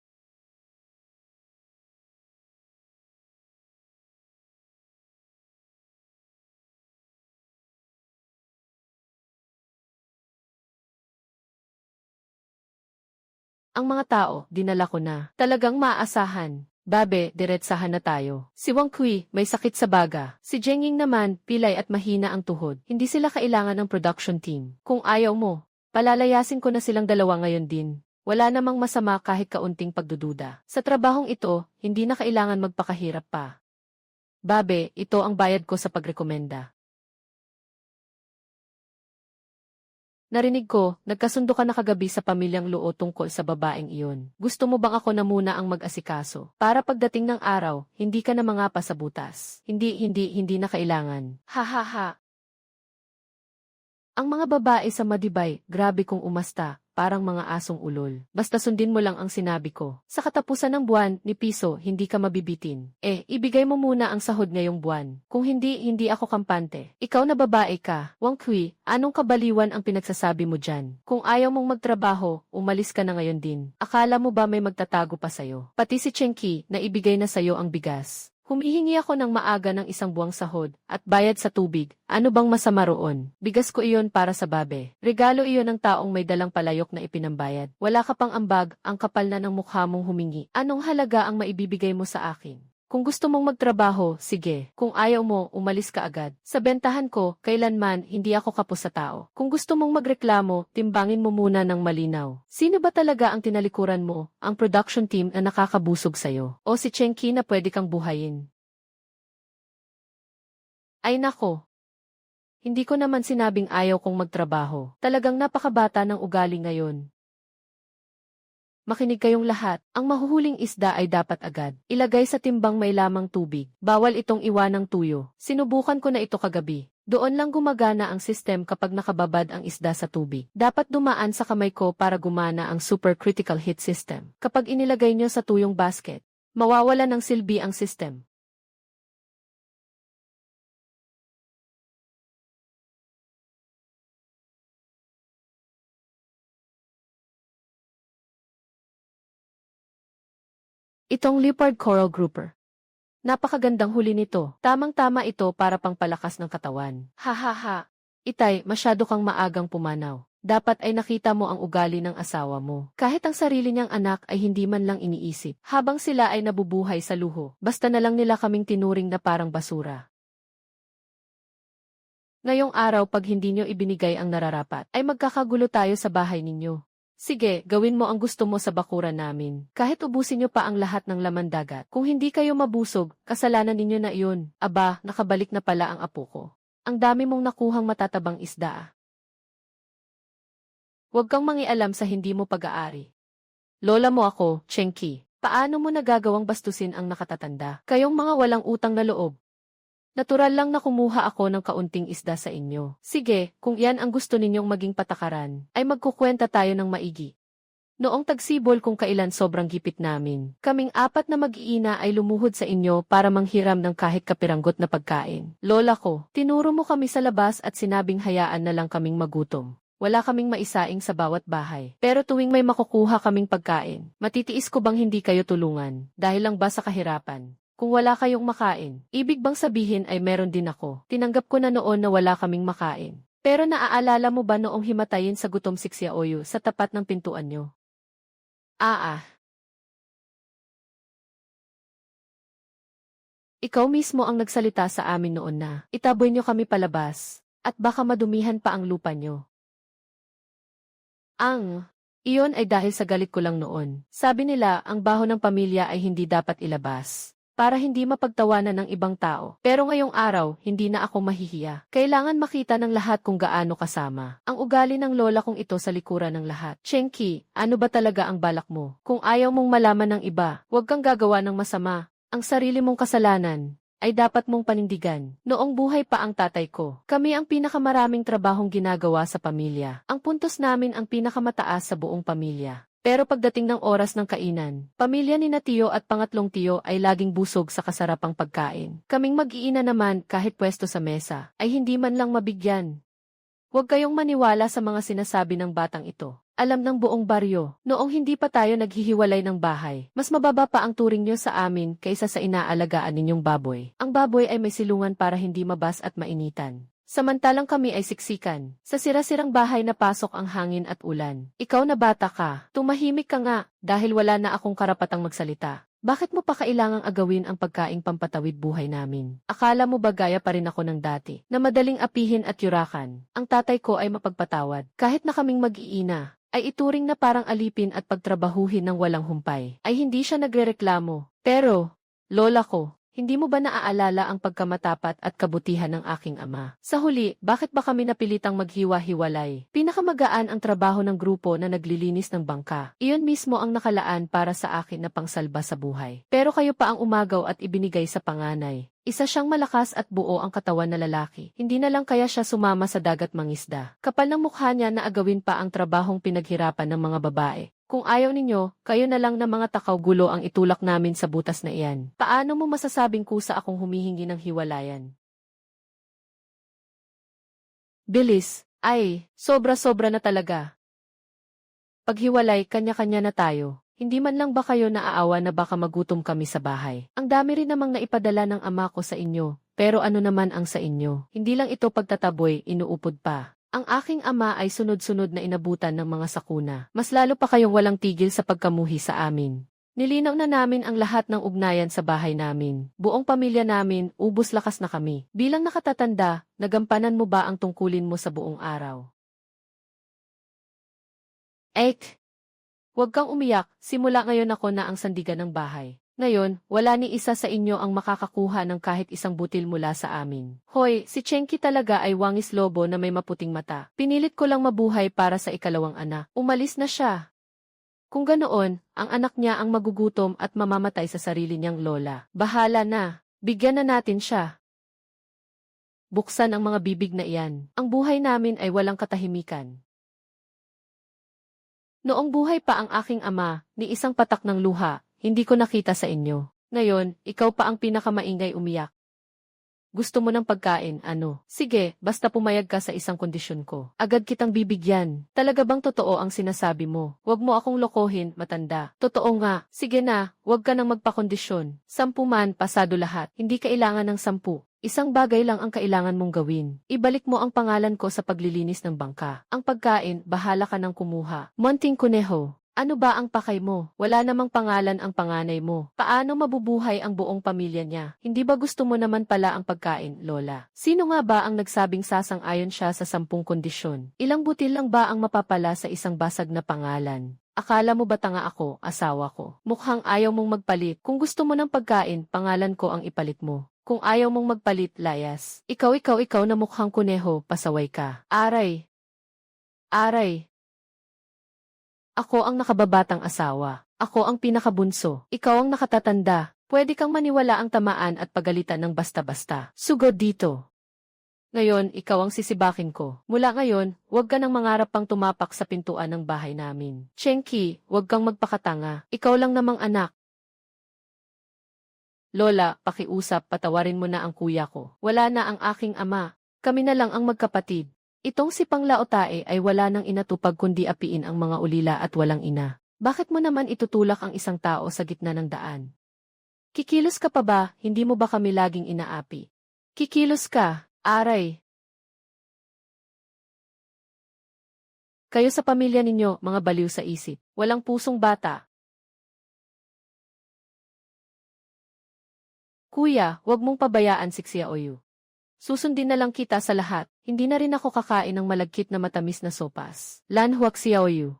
Ang mga tao, dinala ko na. Talagang maaasahan. Babe, diretsahan na tayo. Si Wang Kui, may sakit sa baga. Si Jengying naman, pilay at mahina ang tuhod. Hindi sila kailangan ng production team. Kung ayaw mo, palalayasin ko na silang dalawa ngayon din. Wala namang masama kahit kaunting pagdududa. Sa trabahong ito, hindi na kailangan magpakahirap pa. Babe, ito ang bayad ko sa pagrekomenda. Narinig ko, nagkasundo ka na kagabi sa pamilyang Luo tungkol sa babaeng iyon. Gusto mo bang ako na muna ang mag-asikaso? Para pagdating ng araw, hindi ka na mangapa sa butas. Hindi na kailangan. Ha ha ha. Ang mga babae sa Madibay, grabe kong umasta, parang mga asong ulol. Basta sundin mo lang ang sinabi ko. Sa katapusan ng buwan, ni piso, hindi ka mabibitin. Ibigay mo muna ang sahod ngayong buwan. Kung hindi ako kampante. Ikaw na babae ka, Wang Kui, anong kabaliwan ang pinagsasabi mo dyan? Kung ayaw mong magtrabaho, umalis ka na ngayon din. Akala mo ba may magtatago pa sayo? Pati si Chenki, na ibigay na sayo ang bigas. Humihingi ako ng maaga ng 1 buwang sahod at bayad sa tubig. Ano bang masama roon? Bigas ko iyon para sa babe. Regalo iyon ng taong may dalang palayok na ipinambayad. Wala ka pang ambag, ang kapal na ng mukha mong humingi. Anong halaga ang maibibigay mo sa akin? Kung gusto mong magtrabaho, sige. Kung ayaw mo, umalis ka agad. Sa bentahan ko, kailanman hindi ako kapos sa tao. Kung gusto mong magreklamo, timbangin mo muna ng malinaw. Sino ba talaga ang tinalikuran mo? Ang production team na nakakabusog sayo? O si Chenki na pwede kang buhayin? Ay nako. Hindi ko naman sinabing ayaw kong magtrabaho. Talagang napakabata ng ugali ngayon. Makinig kayong lahat, ang mahuhuling isda ay dapat agad. Ilagay sa timbang may lamang tubig. Bawal itong iwanang tuyo. Sinubukan ko na ito kagabi. Doon lang gumagana ang system kapag nakababad ang isda sa tubig. Dapat dumaan sa kamay ko para gumana ang supercritical hit system. Kapag inilagay nyo sa tuyong basket, mawawala ng silbi ang system. Itong leopard coral grouper. Napakagandang huli nito. Tamang-tama ito para pangpalakas ng katawan. Ha ha ha. Itay, masyado kang maagang pumanaw. Dapat ay nakita mo ang ugali ng asawa mo. Kahit ang sarili niyang anak ay hindi man lang iniisip. Habang sila ay nabubuhay sa luho, basta na lang nila kaming tinuring na parang basura. Ngayong araw pag hindi nyo ibinigay ang nararapat, ay magkakagulo tayo sa bahay ninyo. Sige, gawin mo ang gusto mo sa bakuran namin. Kahit ubusin niyo pa ang lahat ng laman dagat. Kung hindi kayo mabusog, kasalanan ninyo na iyon. Aba, nakabalik na pala ang apo ko. Ang dami mong nakuhang matatabang isda. Huwag kang mangialam sa hindi mo pag-aari. Lola mo ako, Chenki. Paano mo nagagawang bastusin ang nakatatanda? Kayong mga walang utang na loob. Natural lang na kumuha ako ng kaunting isda sa inyo. Sige, kung iyan ang gusto ninyong maging patakaran, ay magkukwenta tayo ng maigi. Noong tagsibol kung kailan sobrang gipit namin, kaming apat na mag-iina ay lumuhod sa inyo para manghiram ng kahit kapiranggot na pagkain. Lola ko, tinuro mo kami sa labas at sinabing hayaan na lang kaming magutom. Wala kaming maisaing sa bawat bahay. Pero tuwing may makukuha kaming pagkain, matitiis ko bang hindi kayo tulungan, dahil lang ba sa kahirapan? Kung wala kayong makain, ibig bang sabihin ay meron din ako? Tinanggap ko na noon na wala kaming makain. Pero naaalala mo ba noong himatayin sa gutom si Xiaoyu sa tapat ng pintuan nyo? Ikaw mismo ang nagsalita sa amin noon na itaboy nyo kami palabas, at baka madumihan pa ang lupa nyo. Iyon ay dahil sa galit ko lang noon. Sabi nila, ang baho ng pamilya ay hindi dapat ilabas para hindi mapagtawanan ng ibang tao. Pero ngayong araw, hindi na ako mahihiya. Kailangan makita ng lahat kung gaano kasama ang ugali ng lola kong ito sa likuran ng lahat. Chenki, ano ba talaga ang balak mo? Kung ayaw mong malaman ng iba, huwag kang gagawa ng masama. Ang sarili mong kasalanan ay dapat mong panindigan. Noong buhay pa ang tatay ko, kami ang pinakamaraming trabahong ginagawa sa pamilya. Ang puntos namin ang pinakamataas sa buong pamilya. Pero pagdating ng oras ng kainan, pamilya ni na Tiyo at pangatlong tiyo ay laging busog sa kasarapang pagkain. Kaming mag-iina naman kahit pwesto sa mesa, ay hindi man lang mabigyan. Huwag kayong maniwala sa mga sinasabi ng batang ito. Alam ng buong baryo, noong hindi pa tayo naghihiwalay ng bahay, mas mababa pa ang turing niyo sa amin kaysa sa inaalagaan ninyong baboy. Ang baboy ay may silungan para hindi mabas at mainitan. Samantalang kami ay siksikan. Sa sira-sirang bahay na pasok ang hangin at ulan. Ikaw na bata ka, tumahimik ka nga, dahil wala na akong karapatang magsalita. Bakit mo pa kailangang agawin ang pagkaing pampatawid buhay namin? Akala mo ba gaya pa rin ako ng dati, na madaling apihin at yurakan? Ang tatay ko ay mapagpatawad. Kahit na kaming mag-iina, ay ituring na parang alipin at pagtrabahuhin ng walang humpay. Ay hindi siya nagrereklamo. Pero, lola ko, hindi mo ba naaalala ang pagkamatapat at kabutihan ng aking ama? Sa huli, bakit ba kami napilitang maghiwa-hiwalay? Pinakamagaan ang trabaho ng grupo na naglilinis ng bangka. Iyon mismo ang nakalaan para sa akin na pangsalba sa buhay. Pero kayo pa ang umagaw at ibinigay sa panganay. Isa siyang malakas at buo ang katawan na lalaki. Hindi na lang kaya siya sumama sa dagat mangisda. Kapal ng mukha niya na agawin pa ang trabahong pinaghirapan ng mga babae. Kung ayaw ninyo, kayo na lang na mga takaw gulo ang itulak namin sa butas na iyan. Paano mo masasabing kusa akong humihingi ng hiwalayan? Bilis, ay, sobra-sobra na talaga. Paghiwalay, kanya-kanya na tayo. Hindi man lang ba kayo naaawa na baka magutom kami sa bahay? Ang dami rin namang naipadala ng ama ko sa inyo, pero ano naman ang sa inyo? Hindi lang ito pagtataboy, inuupod pa. Ang aking ama ay sunod-sunod na inabutan ng mga sakuna. Mas lalo pa kayong walang tigil sa pagkamuhi sa amin. Nilinaw na namin ang lahat ng ugnayan sa bahay namin. Buong pamilya namin, ubos lakas na kami. Bilang nakatatanda, nagampanan mo ba ang tungkulin mo sa buong araw? Huwag kang umiyak, simula ngayon ako na ang sandigan ng bahay. Ngayon, wala ni isa sa inyo ang makakakuha ng kahit isang butil mula sa amin. Hoy, si Chenki talaga ay wangis lobo na may maputing mata. Pinilit ko lang mabuhay para sa ikalawang anak. Umalis na siya. Kung ganoon, ang anak niya ang magugutom at mamamatay sa sarili niyang lola. Bahala na. Bigyan na natin siya. Buksan ang mga bibig na iyan. Ang buhay namin ay walang katahimikan. Noong buhay pa ang aking ama, ni isang patak ng luha, hindi ko nakita sa inyo. Ngayon, ikaw pa ang pinakamaingay umiyak. Gusto mo ng pagkain, ano? Sige, basta pumayag ka sa isang kondisyon ko. Agad kitang bibigyan. Talaga bang totoo ang sinasabi mo? Huwag mo akong lokohin, matanda. Totoo nga. Sige na, huwag ka nang magpakondisyon. 10 man, pasado lahat. Hindi kailangan ng 10. Isang bagay lang ang kailangan mong gawin. Ibalik mo ang pangalan ko sa paglilinis ng bangka. Ang pagkain, bahala ka nang kumuha. Monting Kuneho. Ano ba ang pakay mo? Wala namang pangalan ang panganay mo. Paano mabubuhay ang buong pamilya niya? Hindi ba gusto mo naman pala ang pagkain, Lola? Sino nga ba ang nagsabing sasang-ayon siya sa 10 kondisyon? Ilang butil lang ba ang mapapala sa isang basag na pangalan? Akala mo ba tanga ako, asawa ko? Mukhang ayaw mong magpalit. Kung gusto mo ng pagkain, pangalan ko ang ipalit mo. Kung ayaw mong magpalit, layas. Ikaw na mukhang kuneho, pasaway ka. Aray! Aray! Ako ang nakababatang asawa. Ako ang pinakabunso. Ikaw ang nakatatanda. Pwede kang maniwala ang tamaan at pagalitan ng basta-basta. Sugod dito. Ngayon, ikaw ang sisibakin ko. Mula ngayon, huwag ka nang mangarap pang tumapak sa pintuan ng bahay namin. Chenki, huwag kang magpakatanga. Ikaw lang namang anak. Lola, pakiusap, patawarin mo na ang kuya ko. Wala na ang aking ama. Kami na lang ang magkapatid. Itong si Panglaotae ay wala nang inatupag kundi apiin ang mga ulila at walang ina. Bakit mo naman itutulak ang isang tao sa gitna ng daan? Kikilos ka pa ba, hindi mo ba kami laging inaapi? Kikilos ka, aray. Kayo sa pamilya ninyo, mga baliw sa isip. Walang pusong bata. Kuya, wag mong pabayaan si Xiaoyu. Susundin na lang kita sa lahat. Hindi na rin ako kakain ng malagkit na matamis na sopas. Lan Huac Xiaoyu.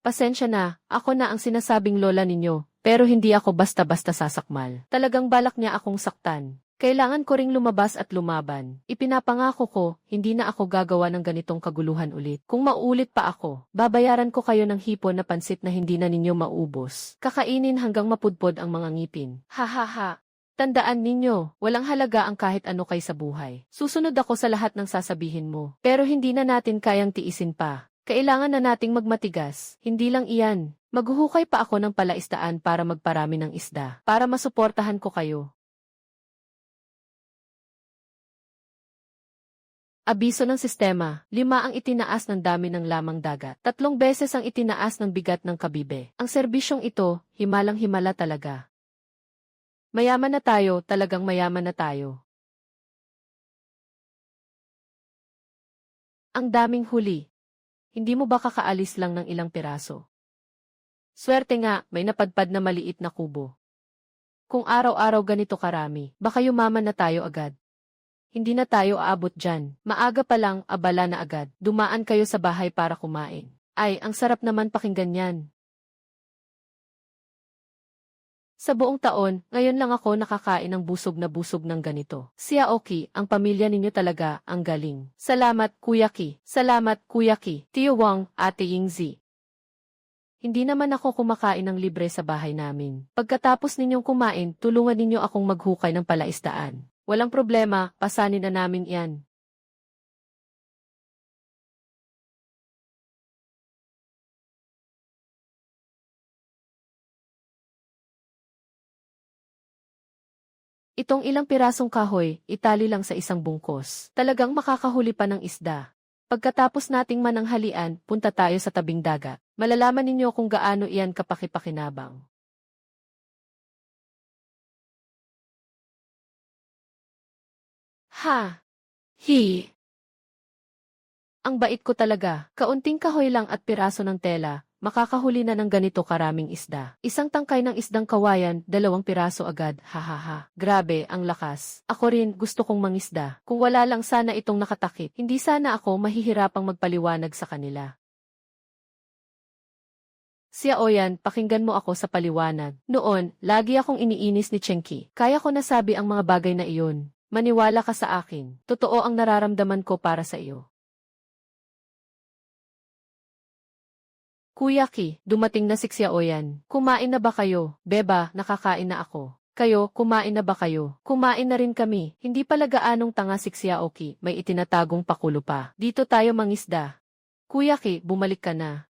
Pasensya na, ako na ang sinasabing lola ninyo, pero hindi ako basta-basta sasakmal. Talagang balak niya akong saktan. Kailangan ko ring lumabas at lumaban. Ipinapangako ko, hindi na ako gagawa ng ganitong kaguluhan ulit. Kung mauulit pa ako, babayaran ko kayo ng hipon na pansit na hindi na ninyo maubos. Kakainin hanggang mapudpod ang mga ngipin. Ha ha ha. Tandaan ninyo, walang halaga ang kahit ano kay sa buhay. Susunod ako sa lahat ng sasabihin mo. Pero hindi na natin kayang tiisin pa. Kailangan na nating magmatigas. Hindi lang iyan. Maghuhukay pa ako ng palaisdaan para magparami ng isda. Para masuportahan ko kayo. Abiso ng sistema, 5 ang itinaas ng dami ng lamang dagat. 3 beses ang itinaas ng bigat ng kabibe. Ang serbisyong ito, himalang-himala talaga. Mayaman na tayo, talagang mayaman na tayo. Ang daming huli. Hindi mo ba kakaalis lang ng ilang piraso? Swerte nga, may napadpad na maliit na kubo. Kung araw-araw ganito karami, baka yumaman na tayo agad. Hindi na tayo aabot dyan. Maaga pa lang, abala na agad. Dumaan kayo sa bahay para kumain. Ay, ang sarap naman pakinggan yan. Sa buong taon, ngayon lang ako nakakain ng busog ng ganito. Si Aoki, ang pamilya ninyo talaga, ang galing. Salamat, Kuya Ki. Salamat, Kuya Ki. Tio Wang, Ate Yingzi. Hindi naman ako kumakain ng libre sa bahay namin. Pagkatapos ninyong kumain, tulungan ninyo akong maghukay ng palaisdaan. Walang problema, pasanin na namin yan. Itong ilang pirasong kahoy, itali lang sa isang bungkos. Talagang makakahuli pa ng isda. Pagkatapos nating mananghalian, punta tayo sa tabing dagat. Malalaman ninyo kung gaano iyan kapakipakinabang. Ha! Hi! Ang bait ko talaga. Kaunting kahoy lang at piraso ng tela, makakahuli na ng ganito karaming isda. Isang tangkay ng isdang kawayan, 2 piraso agad, hahaha. Grabe, ang lakas. Ako rin, gusto kong mangisda. Kung wala lang sana itong nakatakip, hindi sana ako mahihirapang magpaliwanag sa kanila. Siya Oyan, pakinggan mo ako sa paliwanag. Noon, lagi akong iniinis ni Chenki. Kaya ko nasabi ang mga bagay na iyon. Maniwala ka sa akin. Totoo ang nararamdaman ko para sa iyo. Kuya Ki, dumating na si Xiaoyan. Kumain na ba kayo? Beba, nakakain na ako. Kayo, kumain na ba kayo? Kumain na rin kami. Hindi pala gaanong tanga si Xiaoki, may itinatagong pakulo pa. Dito tayo mangisda. Kuya Ki, bumalik ka na.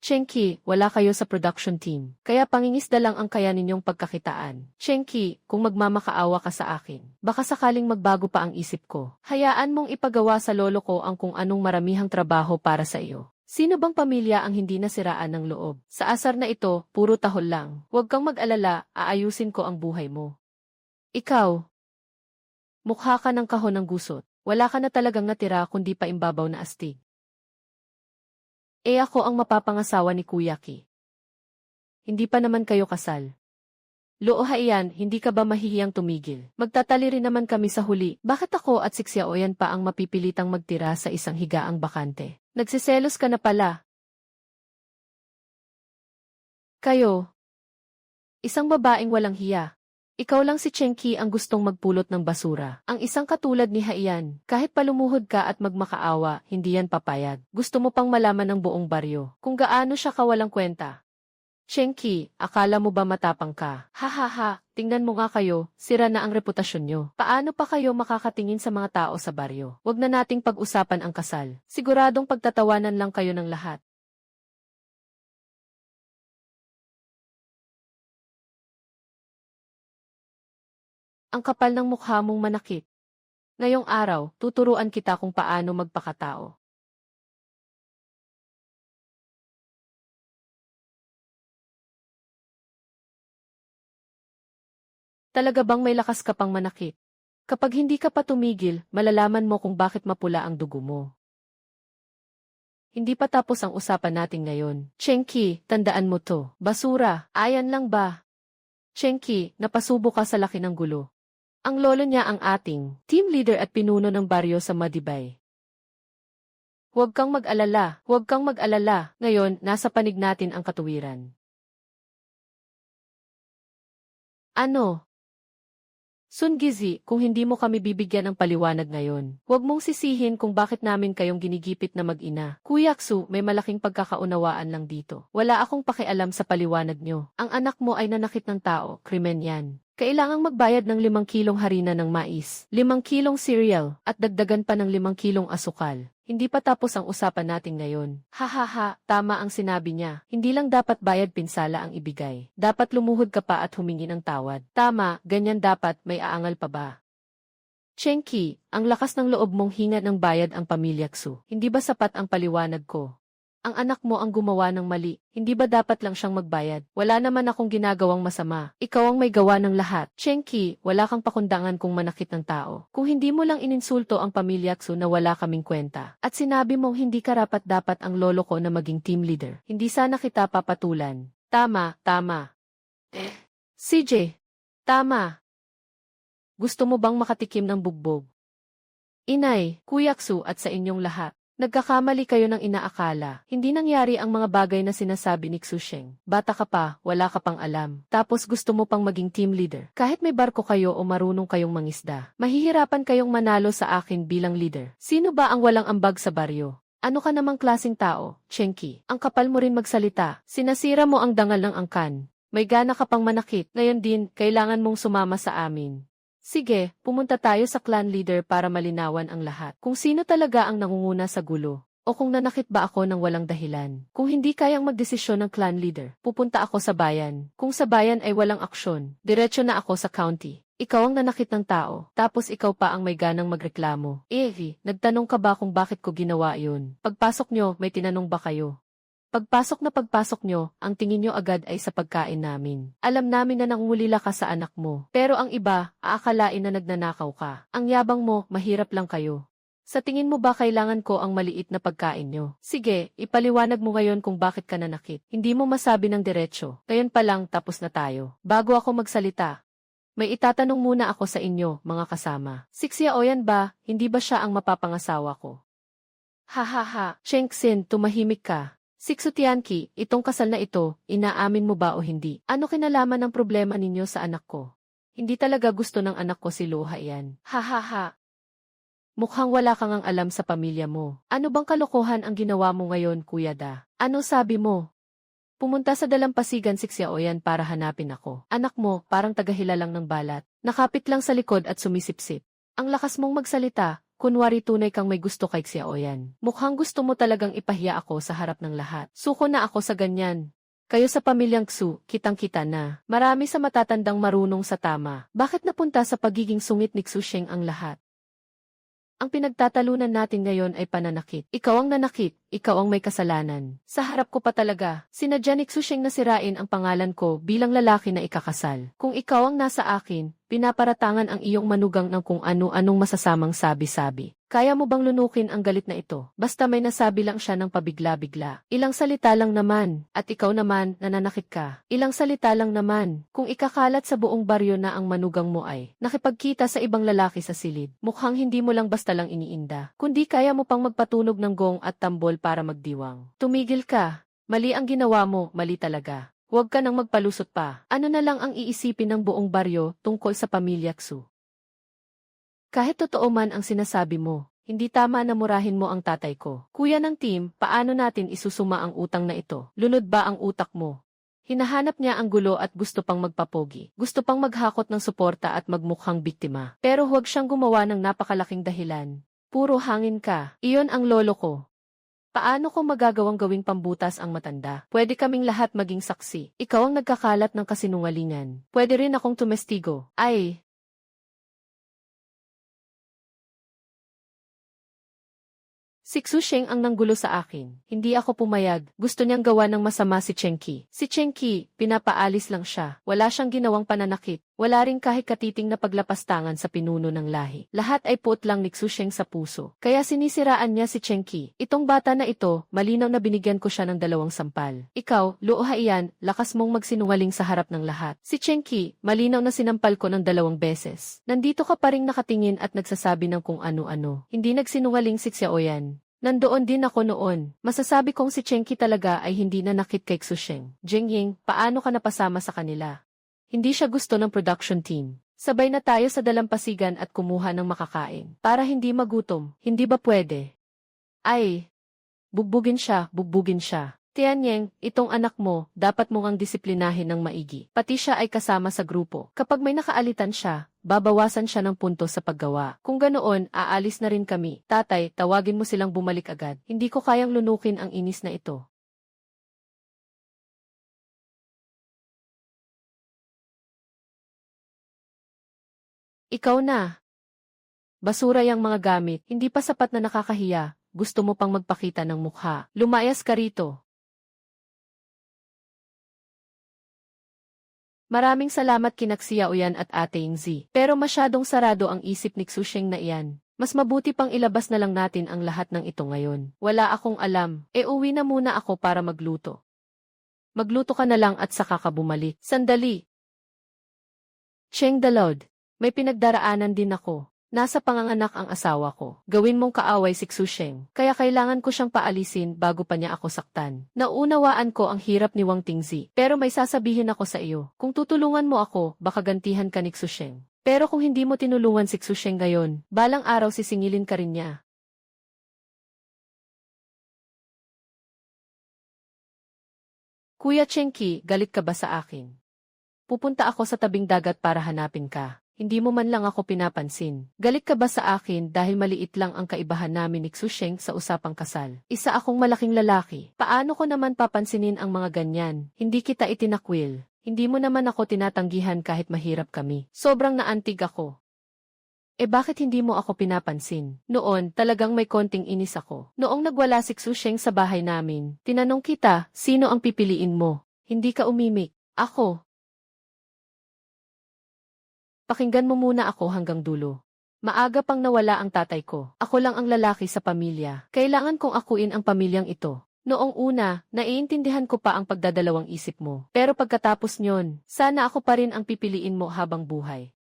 Chenki, wala kayo sa production team. Kaya pangingisda lang ang kaya ninyong pagkakitaan. Chenki, kung magmamakaawa ka sa akin, baka sakaling magbago pa ang isip ko. Hayaan mong ipagawa sa lolo ko ang kung anong maramihang trabaho para sa iyo. Sino bang pamilya ang hindi nasiraan ng loob? Sa asar na ito, puro tahol lang. Huwag kang mag-alala, aayusin ko ang buhay mo. Ikaw, mukha ka ng kahon ng gusot. Wala ka na talagang natira kundi pa imbabaw na astig. Ako ang mapapangasawa ni Kuya Ki. Hindi pa naman kayo kasal. Loohaian, hindi ka ba mahihiyang tumigil? Magtatali rin naman kami sa huli. Bakit ako at si Xiaoyan pa ang mapipilitang magtira sa isang higaang bakante? Nagsiselos ka na pala. Kayo. Isang babaeng walang hiya. Ikaw lang si Cheng Qi ang gustong magpulot ng basura. Ang isang katulad ni Haiyan, kahit palumuhod ka at magmakaawa, hindi yan papayag. Gusto mo pang malaman ng buong baryo kung gaano siya kawalang kwenta. Cheng Qi, akala mo ba matapang ka? Hahaha, tingnan mo nga kayo, sira na ang reputasyon nyo. Paano pa kayo makakatingin sa mga tao sa baryo? Huwag na nating pag-usapan ang kasal. Siguradong pagtatawanan lang kayo ng lahat. Ang kapal ng mukha mong manakit. Ngayong araw, tuturuan kita kung paano magpakatao. Talaga bang may lakas ka pang manakit? Kapag hindi ka pa tumigil, malalaman mo kung bakit mapula ang dugo mo. Hindi pa tapos ang usapan natin ngayon. Cheng Qi, tandaan mo to. Basura, ayan lang ba? Cheng Qi, napasubo ka sa laki ng gulo. Ang lolo niya ang ating team leader at pinuno ng baryo sa Madibay. Huwag kang mag-alala, huwag kang mag-alala. Ngayon, nasa panig natin ang katuwiran. Ano? Sun Gizi, kung hindi mo kami bibigyan ng paliwanag ngayon, huwag mong sisihin kung bakit namin kayong ginigipit na mag-ina. Kuya Xu, may malaking pagkakaunawaan lang dito. Wala akong pakialam sa paliwanag nyo. Ang anak mo ay nanakit ng tao, krimen yan. Kailangang magbayad ng 5 kilong harina ng mais, 5 kilong cereal, at dagdagan pa ng 5 kilong asukal. Hindi pa tapos ang usapan natin ngayon. Hahaha, tama ang sinabi niya. Hindi lang dapat bayad pinsala ang ibigay. Dapat lumuhod ka pa at humingi ng tawad. Tama, ganyan dapat, may aangal pa ba? Cheng Qi, ang lakas ng loob mong hinga ng bayad ang pamilya Xu. Hindi ba sapat ang paliwanag ko? Ang anak mo ang gumawa ng mali, hindi ba dapat lang siyang magbayad? Wala naman akong ginagawang masama. Ikaw ang may gawa ng lahat. Cheng Qi, wala kang pakundangan kung manakit ng tao. Kung hindi mo lang ininsulto ang pamilya Xu na wala kaming kwenta, at sinabi mong hindi karapat-dapat ang lolo ko na maging team leader, hindi sana kita papatulan. Tama, tama. CJ, tama. Gusto mo bang makatikim ng bugbog? Inay, Kuya Xu at sa inyong lahat. Nagkakamali kayo ng inaakala. Hindi nangyari ang mga bagay na sinasabi ni Xusheng. Bata ka pa, wala ka pang alam. Tapos gusto mo pang maging team leader. Kahit may barko kayo o marunong kayong mangisda, mahihirapan kayong manalo sa akin bilang leader. Sino ba ang walang ambag sa baryo? Ano ka namang klaseng tao, Cheng Qi? Ang kapal mo rin magsalita. Sinasira mo ang dangal ng angkan. May gana ka pang manakit. Ngayon din, kailangan mong sumama sa amin. Sige, pumunta tayo sa clan leader para malinawan ang lahat. Kung sino talaga ang nangunguna sa gulo, o kung nanakit ba ako ng walang dahilan. Kung hindi kayang magdesisyon ng clan leader, pupunta ako sa bayan. Kung sa bayan ay walang aksyon, diretso na ako sa county. Ikaw ang nanakit ng tao, tapos ikaw pa ang may ganang magreklamo. Nagtanong ka ba kung bakit ko ginawa yun? Pagpasok nyo, may tinanong ba kayo? Pagpasok nyo, ang tingin nyo agad ay sa pagkain namin. Alam namin na nangungulila ka sa anak mo. Pero ang iba, aakalain na nagnanakaw ka. Ang yabang mo, mahirap lang kayo. Sa tingin mo ba kailangan ko ang maliit na pagkain nyo? Sige, ipaliwanag mo ngayon kung bakit ka nanakit. Hindi mo masabi ng diretsyo. Ngayon pa lang, tapos na tayo. Bago ako magsalita, may itatanong muna ako sa inyo, mga kasama. Si Xiaoyan ba, hindi ba siya ang mapapangasawa ko? Hahaha, Cheng Xin, tumahimik ka. Xu Tianqi, itong kasal na ito, inaamin mo ba o hindi? Ano kinalaman ng problema ninyo sa anak ko? Hindi talaga gusto ng anak ko si Luo Haiyan. Hahaha. Mukhang wala kang ang alam sa pamilya mo. Ano bang kalokohan ang ginawa mo ngayon, Kuya Da? Ano sabi mo? Pumunta sa dalampasigan si Xiaoyan para hanapin ako. Anak mo, parang tagahila lang ng balat. Nakapit lang sa likod at sumisipsip. Ang lakas mong magsalita. Kunwari tunay kang may gusto kay Xiaoyan. Mukhang gusto mo talagang ipahiya ako sa harap ng lahat. Suko na ako sa ganyan. Kayo sa pamilyang Xu, kitang-kita na. Marami sa matatandang marunong sa tama. Bakit napunta sa pagiging sungit ni Xusheng ang lahat? Ang pinagtatalunan natin ngayon ay pananakit. Ikaw ang nanakit, ikaw ang may kasalanan. Sa harap ko pa talaga, sinadya ni Xusheng na sirain ang pangalan ko bilang lalaki na ikakasal. Kung ikaw ang nasa akin, pinaparatangan ang iyong manugang ng kung ano-anong masasamang sabi-sabi. Kaya mo bang lunukin ang galit na ito? Basta may nasabi lang siya ng pabigla-bigla. Ilang salita lang naman, at ikaw naman, nananakit ka. Ilang salita lang naman, kung ikakalat sa buong baryo na ang manugang mo ay nakipagkita sa ibang lalaki sa silid. Mukhang hindi mo lang basta lang iniinda, kundi kaya mo pang magpatunog ng gong at tambol para magdiwang. Tumigil ka. Mali ang ginawa mo, mali talaga. Huwag ka nang magpalusot pa. Ano na lang ang iisipin ng buong baryo tungkol sa pamilya Xu? Kahit totoo man ang sinasabi mo, hindi tama na murahin mo ang tatay ko. Kuya ng team, paano natin isusuma ang utang na ito? Lunod ba ang utak mo? Hinahanap niya ang gulo at gusto pang magpapogi. Gusto pang maghakot ng suporta at magmukhang biktima. Pero huwag siyang gumawa ng napakalaking dahilan. Puro hangin ka. Iyon ang lolo ko. Paano ko magagawang gawing pambutas ang matanda? Pwede kaming lahat maging saksi. Ikaw ang nagkakalat ng kasinungalingan. Pwede rin akong tumestigo. Ay! Si Xu Sheng ang nanggulo sa akin. Hindi ako pumayag. Gusto niyang gawa ng masama si Cheng Qi. Si Cheng Qi, pinapaalis lang siya. Wala siyang ginawang pananakit. Wala ring kahit katiting na paglapastangan sa pinuno ng lahi. Lahat ay puot lang ni Xu Sheng sa puso. Kaya sinisiraan niya si Cheng Qi. Itong bata na ito, malinaw na binigyan ko siya ng 2 sampal. Ikaw, luha iyan, lakas mong magsinungaling sa harap ng lahat. Si Cheng Qi, malinaw na sinampal ko ng 2 beses. Nandito ka pa ring nakatingin at nagsasabi ng kung ano-ano. Hindi nagsinungaling si Xiaoyan. Nandoon din ako noon. Masasabi kong si Cheng Qi talaga ay hindi nanakit kay Xu Sheng. Jingying, paano ka napasama sa kanila? Hindi siya gusto ng production team. Sabay na tayo sa dalampasigan at kumuha ng makakain. Para hindi magutom, hindi ba pwede? Ay, bugbugin siya, bugbugin siya. Tianyeng, itong anak mo, dapat mong ang disiplinahin ng maigi. Pati siya ay kasama sa grupo. Kapag may nakaalitan siya, babawasan siya ng puntos sa paggawa. Kung ganoon, aalis na rin kami. Tatay, tawagin mo silang bumalik agad. Hindi ko kayang lunukin ang inis na ito. Ikaw na. Basura yang mga gamit, hindi pa sapat na nakakahiya. Gusto mo pang magpakita ng mukha. Lumayas ka rito. Maraming salamat kina Xiaoyan at Ate Yingzi. Pero masyadong sarado ang isip ni Xu Sheng na iyan. Mas mabuti pang ilabas na lang natin ang lahat ng ito ngayon. Wala akong alam. Uwi na muna ako para magluto. Magluto ka na lang at saka ka bumalik. Sandali. Cheng Dalod. May pinagdaraanan din ako. Nasa panganganak ang asawa ko. Gawin mong kaaway si Xu Sheng. Kaya kailangan ko siyang paalisin bago pa niya ako saktan. Naunawaan ko ang hirap ni Wang Tingzi. Pero may sasabihin ako sa iyo. Kung tutulungan mo ako, baka gantihan ka ni Xu Sheng. Pero kung hindi mo tinulungan si Xu Sheng ngayon, balang araw sisingilin ka rin niya. Kuya Cheng Qi, galit ka ba sa akin? Pupunta ako sa tabing dagat para hanapin ka. Hindi mo man lang ako pinapansin. Galit ka ba sa akin dahil maliit lang ang kaibahan namin ni Xu Sheng sa usapang kasal? Isa akong malaking lalaki. Paano ko naman papansinin ang mga ganyan? Hindi kita itinakwil. Hindi mo naman ako tinatanggihan kahit mahirap kami. Sobrang naantig ako. Bakit hindi mo ako pinapansin? Noon, talagang may konting inis ako. Noong nagwala si Xu Sheng sa bahay namin, tinanong kita, sino ang pipiliin mo? Hindi ka umimik. Ako. Pakinggan mo muna ako hanggang dulo. Maaga pang nawala ang tatay ko. Ako lang ang lalaki sa pamilya. Kailangan kong akuin ang pamilyang ito. Noong una, naiintindihan ko pa ang pagdadalawang isip mo. Pero pagkatapos nyon, sana ako pa rin ang pipiliin mo habang buhay.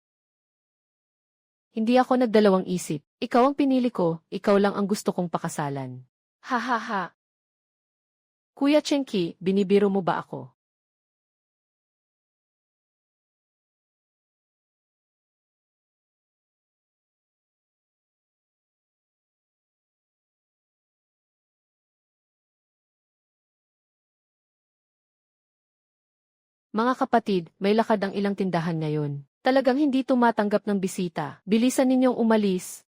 Hindi ako nagdalawang isip. Ikaw ang pinili ko, ikaw lang ang gusto kong pakasalan. Ha ha ha. Kuya Cheng Qi, binibiro mo ba ako? Mga kapatid, may lakad ang ilang tindahan ngayon. Talagang hindi tumatanggap ng bisita. Bilisan ninyong umalis.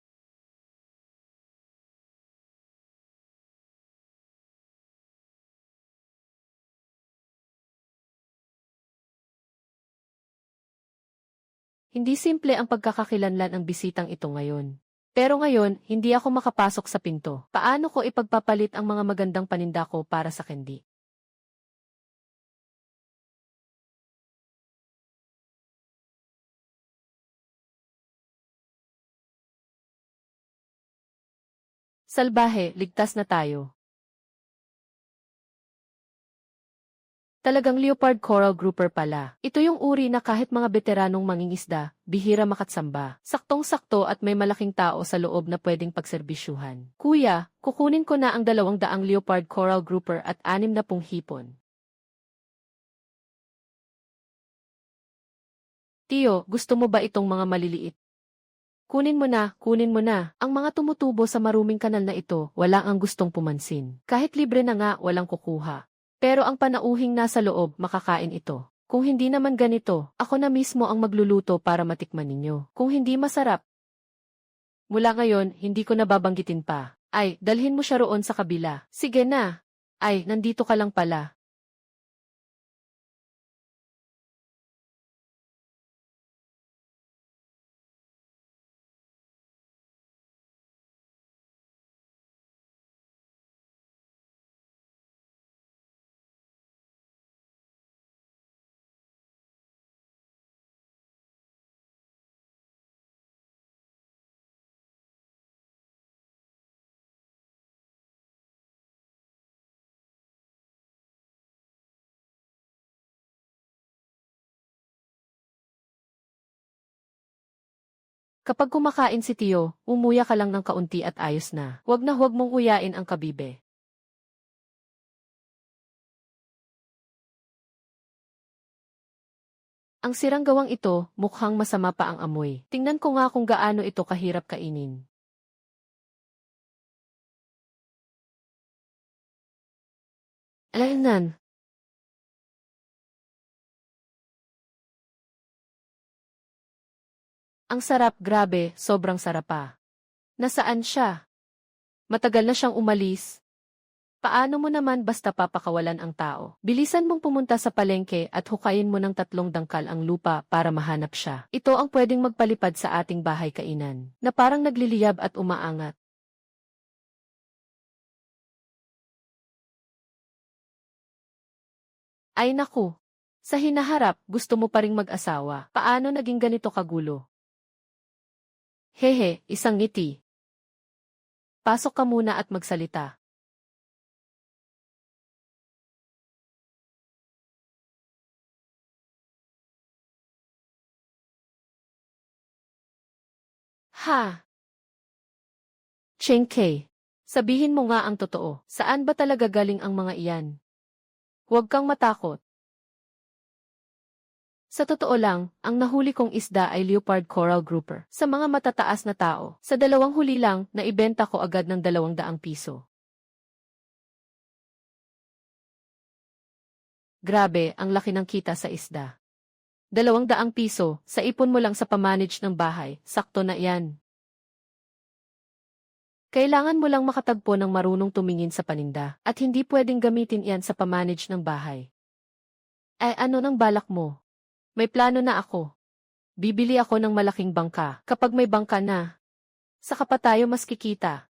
Hindi simple ang pagkakakilanlan ng bisitang ito ngayon. Pero ngayon, hindi ako makapasok sa pinto. Paano ko ipagpapalit ang mga magandang paninda ko para sa candy? Salbahe, ligtas na tayo. Talagang leopard coral grouper pala. Ito yung uri na kahit mga veteranong mangingisda, bihira makatsamba. Saktong-sakto at may malaking tao sa loob na pwedeng pagserbisyuhan. Kuya, kukunin ko na ang 200 leopard coral grouper at 60 hipon. Tiyo, gusto mo ba itong mga maliliit? Kunin mo na, kunin mo na. Ang mga tumutubo sa maruming kanal na ito, wala ang gustong pumansin. Kahit libre na nga, walang kukuha. Pero ang panauhing nasa loob, makakain ito. Kung hindi naman ganito, ako na mismo ang magluluto para matikman ninyo. Kung hindi masarap, mula ngayon, hindi ko na babanggitin pa. Ay, dalhin mo siya roon sa kabila. Sige na. Ay, nandito ka lang pala. Kapag kumakain si Tio, umuya ka lang ng kaunti at ayos na. Huwag mong uyain ang kabibe. Ang sirang gawang ito, mukhang masama pa ang amoy. Tingnan ko nga kung gaano ito kahirap kainin. Alanan. Ang sarap, grabe, sobrang sarap pa. Nasaan siya? Matagal na siyang umalis. Paano mo naman basta papakawalan ang tao? Bilisan mong pumunta sa palengke at hukayin mo ng 3 dangkal ang lupa para mahanap siya. Ito ang pwedeng magpalipad sa ating bahay kainan, na parang nagliliyab at umaangat. Ay naku! Sa hinaharap, gusto mo pa ring mag-asawa. Paano naging ganito kagulo? Hehe, isang ngiti. Pasok ka muna at magsalita. Ha! Cheng Kei. Sabihin mo nga ang totoo. Saan ba talaga galing ang mga iyan? Huwag kang matakot. Sa totoo lang, ang nahuli kong isda ay leopard coral grouper. Sa mga matataas na tao, sa 2 huli lang, naibenta ko agad ng 200 piso. Grabe, ang laki ng kita sa isda. 200 piso, sa ipon mo lang sa pamanage ng bahay, sakto na yan. Kailangan mo lang makatagpo ng marunong tumingin sa paninda, at hindi pwedeng gamitin yan sa pamanage ng bahay. Ay ano nang balak mo? May plano na ako. Bibili ako ng malaking bangka. Kapag may bangka na, saka pa tayo mas kikita.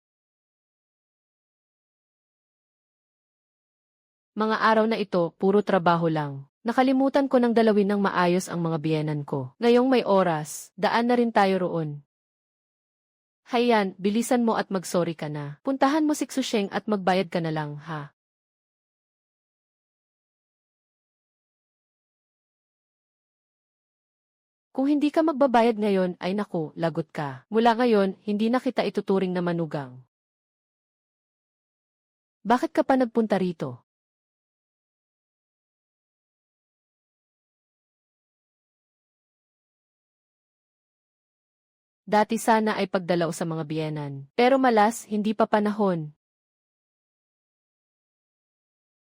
Mga araw na ito, puro trabaho lang. Nakalimutan ko ng dalawin ng maayos ang mga biyenan ko. Ngayong may oras, daan na rin tayo roon. Hayan, bilisan mo at magsorry ka na. Puntahan mo si Xusheng at magbayad ka na lang, ha? Kung hindi ka magbabayad ngayon, ay naku, lagot ka. Mula ngayon, hindi na kita ituturing na manugang. Bakit ka pa nagpunta rito? Dati sana ay pagdalaw sa mga biyenan. Pero malas, hindi pa panahon.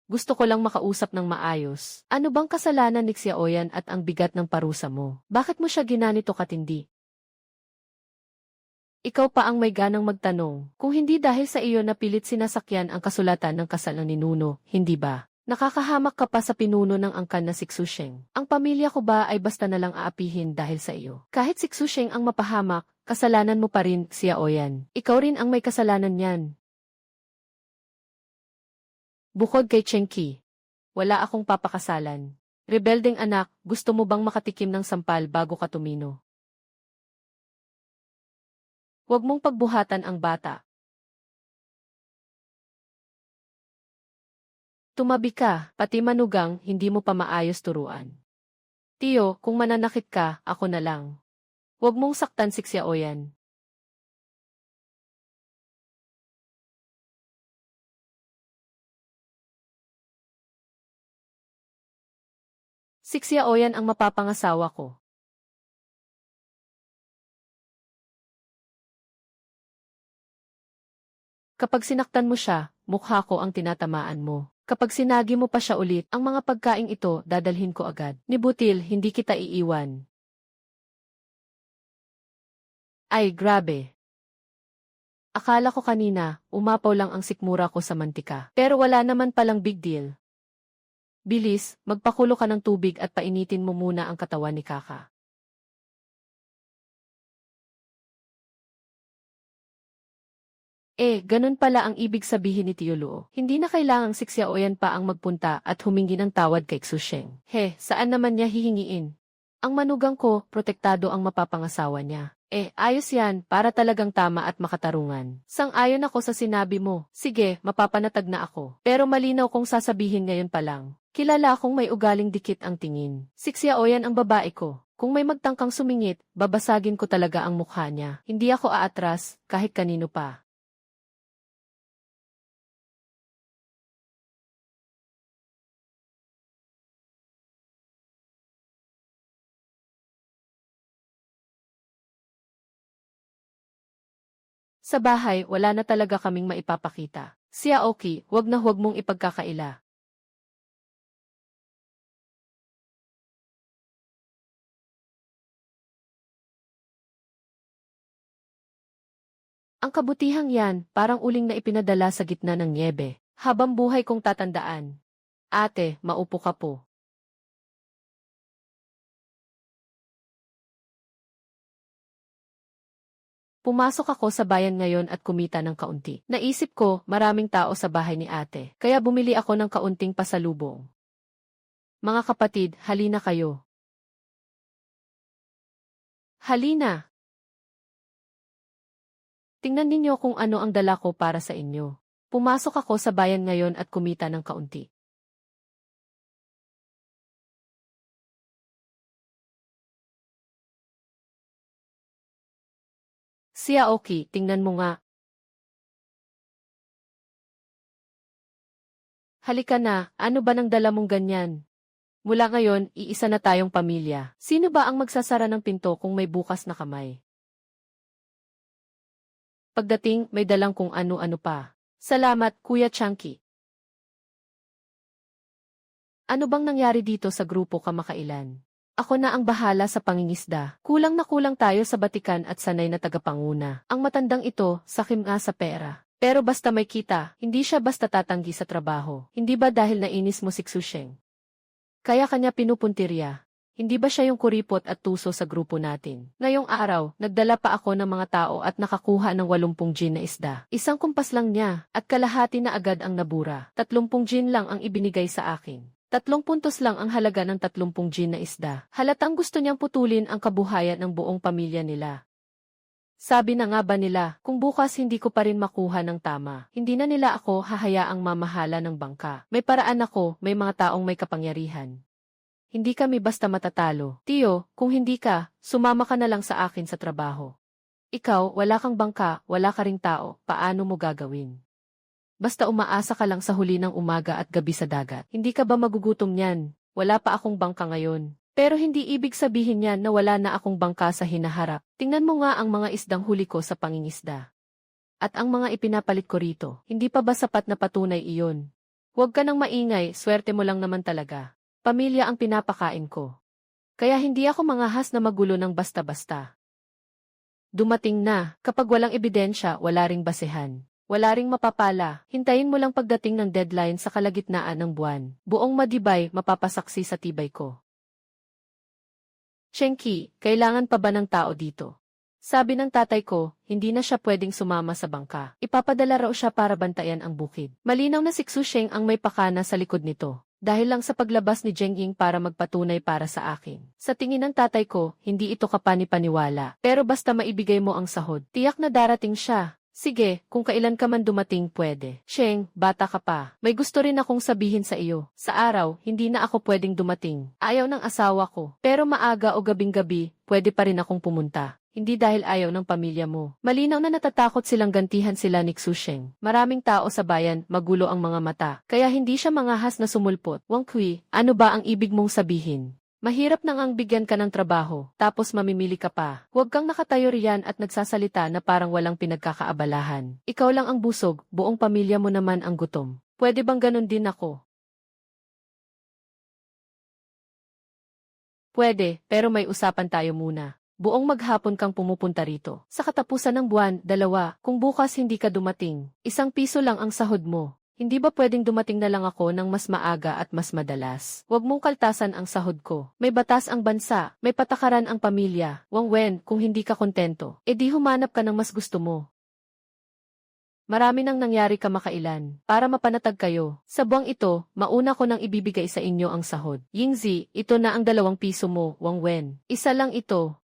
Gusto ko lang makausap ng maayos. Ano bang kasalanan ni Xiaoyan at ang bigat ng parusa mo? Bakit mo siya ginanito katindi? Ikaw pa ang may ganang magtanong. Kung hindi dahil sa iyo napilit sinasakyan ang kasulatan ng kasal ng ninuno, hindi ba? Nakakahamak ka pa sa pinuno ng angkan na si Xusheng. Ang pamilya ko ba ay basta na lang aapihin dahil sa iyo? Kahit si Xusheng ang mapahamak, kasalanan mo pa rin, Xiaoyan. Ikaw rin ang may kasalanan niyan. Bukod kay Chengqi, wala akong papakasalan. Rebeldeng anak, gusto mo bang makatikim ng sampal bago ka tumino? Huwag mong pagbuhatan ang bata. Tumabi ka, pati manugang, hindi mo pa maayos turuan. Tiyo, kung mananakit ka, ako na lang. Huwag mong saktan si Xiaoyan. Si Xiaoyan ang mapapangasawa ko. Kapag sinaktan mo siya, mukha ko ang tinatamaan mo. Kapag sinagi mo pa siya ulit, ang mga pagkaing ito, dadalhin ko agad. Ni Butil, hindi kita iiwan. Ay, grabe. Akala ko kanina, umapaw lang ang sikmura ko sa mantika. Pero wala naman palang big deal. Bilis, magpakulo ka ng tubig at painitin mo muna ang katawan ni Kaka. Ganun pala ang ibig sabihin ni Tio Luo. Hindi na kailangang si Xiaoyan pa ang magpunta at humingi ng tawad kay Xusheng. Saan naman niya hihingiin? Ang manugang ko, protektado ang mapapangasawa niya. Ayos yan, para talagang tama at makatarungan. Sang-ayon ako sa sinabi mo. Sige, mapapanatag na ako. Pero malinaw kong sasabihin ngayon pa lang. Kilala akong may ugaling dikit ang tingin. Si Xiaoyan ang babae ko. Kung may magtangkang sumingit, babasagin ko talaga ang mukha niya. Hindi ako aatras, kahit kanino pa. Sa bahay, wala na talaga kaming maipapakita. Siya okay, wag na huwag mong ipagkakaila. Ang kabutihang yan, parang uling na ipinadala sa gitna ng nyebe. Habang buhay kong tatandaan. Ate, maupo ka po. Pumasok ako sa bayan ngayon at kumita ng kaunti. Naisip ko, maraming tao sa bahay ni ate. Kaya bumili ako ng kaunting pasalubong. Mga kapatid, halina kayo. Halina! Tingnan ninyo kung ano ang dala ko para sa inyo. Pumasok ako sa bayan ngayon at kumita ng kaunti. Siya okay, tingnan mo nga. Halika na, ano ba nang dala mong ganyan? Mula ngayon, iisa na tayong pamilya. Sino ba ang magsasara ng pinto kung may bukas na kamay? Pagdating, may dalang kung ano-ano pa. Salamat, Kuya Chunky. Ano bang nangyari dito sa grupo kamakailan? Ako na ang bahala sa pangingisda. Kulang na kulang tayo sa batikan at sanay na tagapanguna. Ang matandang ito, sakim nga sa pera. Pero basta may kita, hindi siya basta tatanggi sa trabaho. Hindi ba dahil nainis mo si Xusheng? Kaya kanya pinupuntirya. Hindi ba siya yung kuripot at tuso sa grupo natin? Ngayong araw, nagdala pa ako ng mga tao at nakakuha ng 80 gin na isda. Isang kumpas lang niya, at kalahati na agad ang nabura. 30 gin lang ang ibinigay sa akin. 3 puntos lang ang halaga ng 30 gin na isda. Halatang gusto niyang putulin ang kabuhayan ng buong pamilya nila. Sabi na nga ba nila, kung bukas hindi ko pa rin makuha ng tama, hindi na nila ako hahayaang mamahala ng bangka. May paraan ako, may mga taong may kapangyarihan. Hindi kami basta matatalo. Tiyo, kung hindi ka, sumama ka na lang sa akin sa trabaho. Ikaw, wala kang bangka, wala ka ring tao, paano mo gagawin? Basta umaasa ka lang sa huli ng umaga at gabi sa dagat. Hindi ka ba magugutom niyan? Wala pa akong bangka ngayon. Pero hindi ibig sabihin niyan na wala na akong bangka sa hinaharap. Tingnan mo nga ang mga isdang huli ko sa pangingisda. At ang mga ipinapalit ko rito, hindi pa ba sapat na patunay iyon? Huwag ka nang maingay, swerte mo lang naman talaga. Pamilya ang pinapakain ko. Kaya hindi ako mangahas na magulo ng basta-basta. Dumating na, kapag walang ebidensya, wala ring basehan. Wala ring mapapala, hintayin mo lang pagdating ng deadline sa kalagitnaan ng buwan. Buong Madibay, mapapasaksi sa tibay ko. Chenki, kailangan pa ba ng tao dito? Sabi ng tatay ko, hindi na siya pwedeng sumama sa bangka. Ipapadala raw siya para bantayan ang bukid. Malinaw na si Xusheng ang may pakana sa likod nito. Dahil lang sa paglabas ni Jengying para magpatunay para sa akin. Sa tingin ng tatay ko, hindi ito kapani-paniwala. Pero basta maibigay mo ang sahod, tiyak na darating siya. Sige, kung kailan ka man dumating pwede. Sheng, bata ka pa. May gusto rin akong sabihin sa iyo. Sa araw, hindi na ako pwedeng dumating. Ayaw ng asawa ko. Pero maaga o gabing-gabi, pwede pa rin akong pumunta. Hindi dahil ayaw ng pamilya mo. Malinaw na natatakot silang gantihan sila ni Xusheng. Maraming tao sa bayan, magulo ang mga mata. Kaya hindi siya mangahas na sumulpot. Wang Kui, ano ba ang ibig mong sabihin? Mahirap nang ang bigyan ka ng trabaho, tapos mamimili ka pa. Huwag kang nakatayo riyan at nagsasalita na parang walang pinagkakaabalahan. Ikaw lang ang busog, buong pamilya mo naman ang gutom. Pwede bang ganun din ako? Pwede, pero may usapan tayo muna. Buong maghapon kang pumupunta rito. Sa katapusan ng buwan, 2, kung bukas hindi ka dumating, ₱1 lang ang sahod mo. Hindi ba pwedeng dumating na lang ako ng mas maaga at mas madalas? Huwag mong kaltasan ang sahod ko. May batas ang bansa, may patakaran ang pamilya. Wang Wen, kung hindi ka kontento, edi humanap ka ng mas gusto mo. Marami nang nangyari kamakailan. Para mapanatag kayo, sa buwang ito, mauna ko nang ibibigay sa inyo ang sahod. Yingzi, ito na ang ₱2 mo, Wang Wen. Isa lang ito.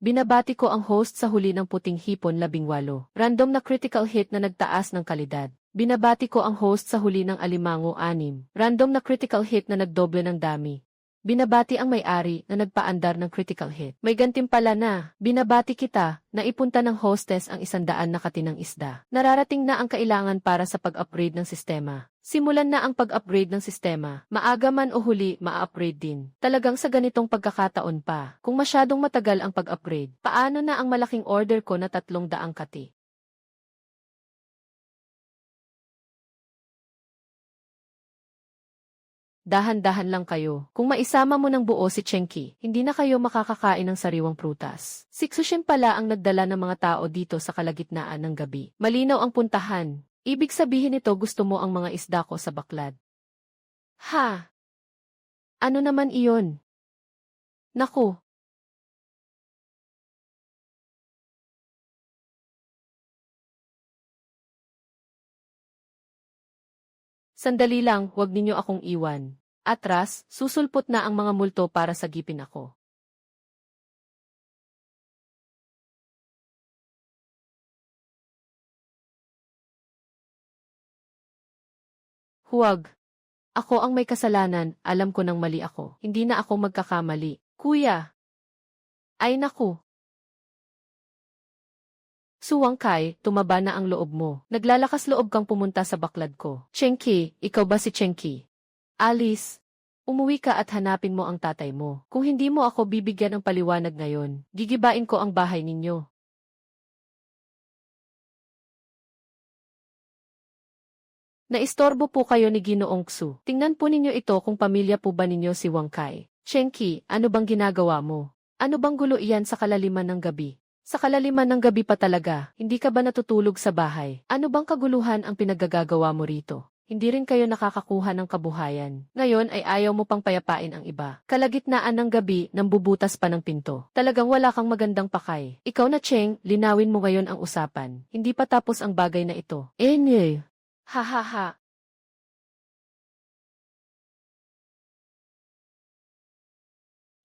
Binabati ko ang host sa huli ng Puting Hipon 18. Random na critical hit na nagtaas ng kalidad. Binabati ko ang host sa huli ng Alimango 6. Random na critical hit na nagdoble ng dami. Binabati ang may-ari na nagpaandar ng critical hit. May gantimpala na. Binabati kita na ipunta ng hostess ang 100 na katinang isda. Nararating na ang kailangan para sa pag-upgrade ng sistema. Simulan na ang pag-upgrade ng sistema. Maaga man o huli, ma-upgrade din. Talagang sa ganitong pagkakataon pa. Kung masyadong matagal ang pag-upgrade, paano na ang malaking order ko na 300 kati? Dahan-dahan lang kayo. Kung maisama mo ng buo si Chenki, hindi na kayo makakakain ng sariwang prutas. Si Xuxin pala ang nagdala ng mga tao dito sa kalagitnaan ng gabi. Malinaw ang puntahan. Ibig sabihin nito gusto mo ang mga isda ko sa baklad. Ha? Ano naman iyon? Naku, sandali lang, huwag ninyo akong iwan. Atras, susulpot na ang mga multo para sagipin ako. Huwag. Ako ang may kasalanan, alam ko nang mali ako. Hindi na ako magkakamali. Kuya! Ay naku! Suwangkay, tumaba na ang loob mo. Naglalakas loob kang pumunta sa baklad ko. Chenki, ikaw ba si Chenki? Alice, umuwi ka at hanapin mo ang tatay mo. Kung hindi mo ako bibigyan ng paliwanag ngayon, gigibain ko ang bahay ninyo. Naistorbo po kayo ni Ginoong Xu. Tingnan po ninyo ito kung pamilya po ba ninyo si Wang Kai. Chenki, ano bang ginagawa mo? Ano bang gulo iyan sa kalaliman ng gabi? Sa kalaliman ng gabi pa talaga, hindi ka ba natutulog sa bahay? Ano bang kaguluhan ang pinaggagawa mo rito? Hindi rin kayo nakakakuha ng kabuhayan. Ngayon ay ayaw mo pang payapain ang iba. Kalagitnaan ng gabi nang bubutas pa ng pinto. Talagang wala kang magandang pakay. Ikaw na Cheng, linawin mo ngayon ang usapan. Hindi pa tapos ang bagay na ito. Nye. Ha ha ha.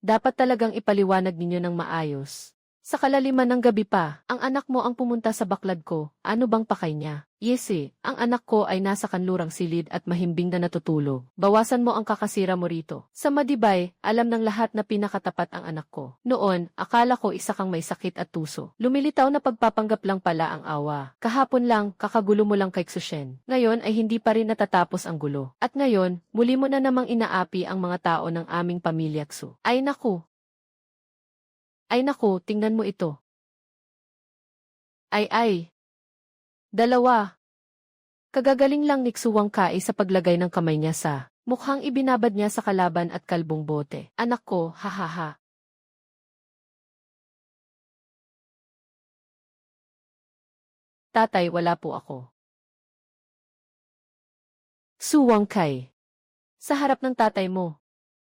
Dapat talagang ipaliwanag ninyo ng maayos. Sa kalaliman ng gabi pa, ang anak mo ang pumunta sa baklad ko, ano bang pakay niya? Yesi, ang anak ko ay nasa kanlurang silid at mahimbing na natutulog. Bawasan mo ang kakasira mo rito. Sa Madibay, alam ng lahat na pinakatapat ang anak ko. Noon, akala ko isa kang may sakit at tuso. Lumilitaw na pagpapanggap lang pala ang awa. Kahapon lang, kakagulo mo lang kay Xuxen. Ngayon ay hindi pa rin natatapos ang gulo. At ngayon, muli mo na namang inaapi ang mga tao ng aming pamilya Xu. Ay naku! Ay naku, tingnan mo ito. Ay ay. Dalawa. Kagagaling lang ni Xuwang Kai sa paglagay ng kamay niya sa mukhang ibinabad niya sa kalaban at kalbong bote. Anak ko, hahaha. Tatay, wala po ako. Xuwang Kai. Sa harap ng tatay mo.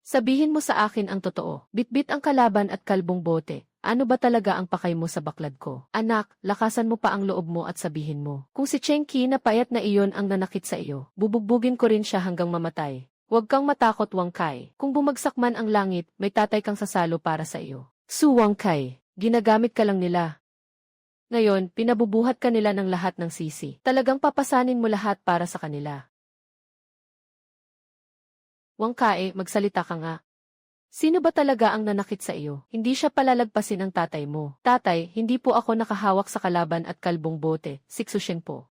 Sabihin mo sa akin ang totoo. Bitbit ang kalaban at kalbong bote. Ano ba talaga ang pakay mo sa baklad ko? Anak, lakasan mo pa ang loob mo at sabihin mo. Kung si Chenki na payat na iyon ang nanakit sa iyo, bubugbugin ko rin siya hanggang mamatay. Huwag kang matakot, Wang Kai. Kung bumagsak man ang langit, may tatay kang sasalo para sa iyo. Su Wang Kai, ginagamit ka lang nila. Ngayon, pinabubuhat ka nila ng lahat ng sisi. Talagang papasanin mo lahat para sa kanila. Wang Kai, magsalita ka nga. Sino ba talaga ang nanakit sa iyo? Hindi siya palalagpasin ang tatay mo. Tatay, hindi po ako nakahawak sa kalaban at kalbong bote. Si Xusheng po.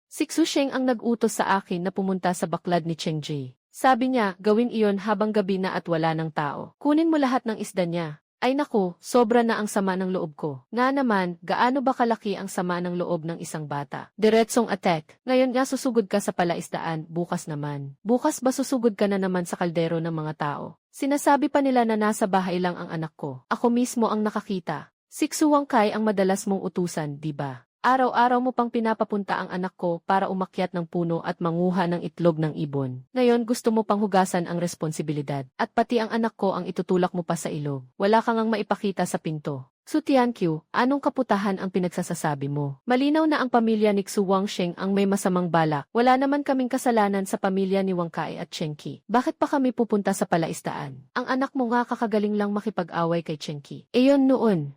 Si Xusheng ang nag-utos sa akin na pumunta sa baklad ni Cheng Ji. Sabi niya, gawin iyon habang gabi na at wala ng tao. Kunin mo lahat ng isda niya. Ay naku, sobra na ang sama ng loob ko. Nga naman, gaano ba kalaki ang sama ng loob ng isang bata? Diretsong attack. Ngayon nga susugod ka sa palaisdaan, bukas naman. Bukas ba susugod ka na naman sa kaldero ng mga tao? Sinasabi pa nila na nasa bahay lang ang anak ko. Ako mismo ang nakakita. Si Wang Kai ang madalas mong utusan, di ba? Araw-araw mo pang pinapapunta ang anak ko para umakyat ng puno at manguha ng itlog ng ibon. Ngayon gusto mo pang hugasan ang responsibilidad. At pati ang anak ko ang itutulak mo pa sa ilog. Wala kang ang maipakita sa pinto. Su Tianqiu, anong kaputahan ang pinagsasasabi mo? Malinaw na ang pamilya ni Xu Wangsheng ang may masamang balak. Wala naman kaming kasalanan sa pamilya ni Wang Kai at Chenki. Bakit pa kami pupunta sa palaisdaan? Ang anak mo nga kakagaling lang makipag-away kay Chenki. Iyon noon.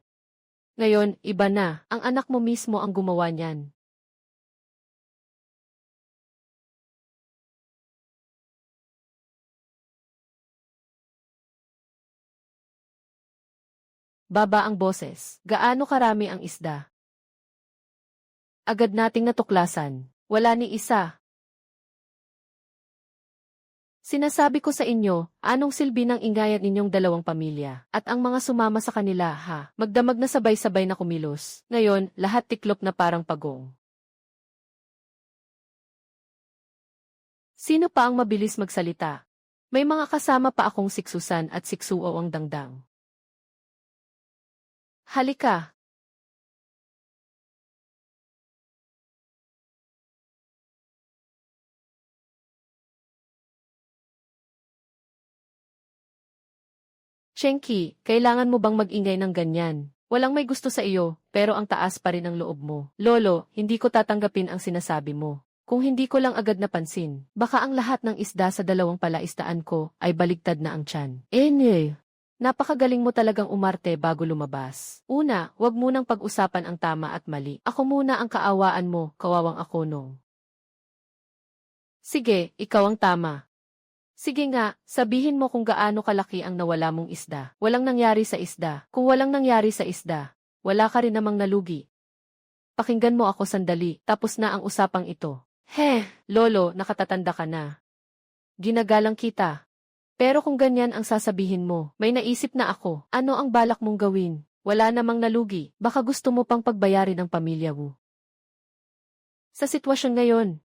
Ngayon, iba na. Ang anak mo mismo ang gumawa niyan. Baba ang boses. Gaano karami ang isda? Agad nating natuklasan. Wala ni isa. Sinasabi ko sa inyo, anong silbi ng ingayan ninyong dalawang pamilya? At ang mga sumama sa kanila, ha? Magdamag na sabay-sabay na kumilos. Ngayon, lahat tiklop na parang pagong. Sino pa ang mabilis magsalita? May mga kasama pa akong siksusan at siksuo ang dangdang. Halika. Chenki, kailangan mo bang mag-ingay ng ganyan? Walang may gusto sa iyo, pero ang taas pa rin ang loob mo. Lolo, hindi ko tatanggapin ang sinasabi mo. Kung hindi ko lang agad napansin, baka ang lahat ng isda sa dalawang palaisdaan ko ay baligtad na ang tiyan. Napakagaling mo talagang umarte bago lumabas. Una, wag munang pag-usapan ang tama at mali. Ako muna ang kaawaan mo, kawawang ako nung. Sige, ikaw ang tama. Sige nga, sabihin mo kung gaano kalaki ang nawala mong isda. Walang nangyari sa isda. Kung walang nangyari sa isda, wala ka rin namang nalugi. Pakinggan mo ako sandali, tapos na ang usapang ito. Lolo, nakatatanda ka na. Ginagalang kita. Pero kung ganyan ang sasabihin mo, may naisip na ako. Ano ang balak mong gawin? Wala namang nalugi. Baka gusto mo pang pagbayarin ang pamilya mo. Sa sitwasyon ngayon,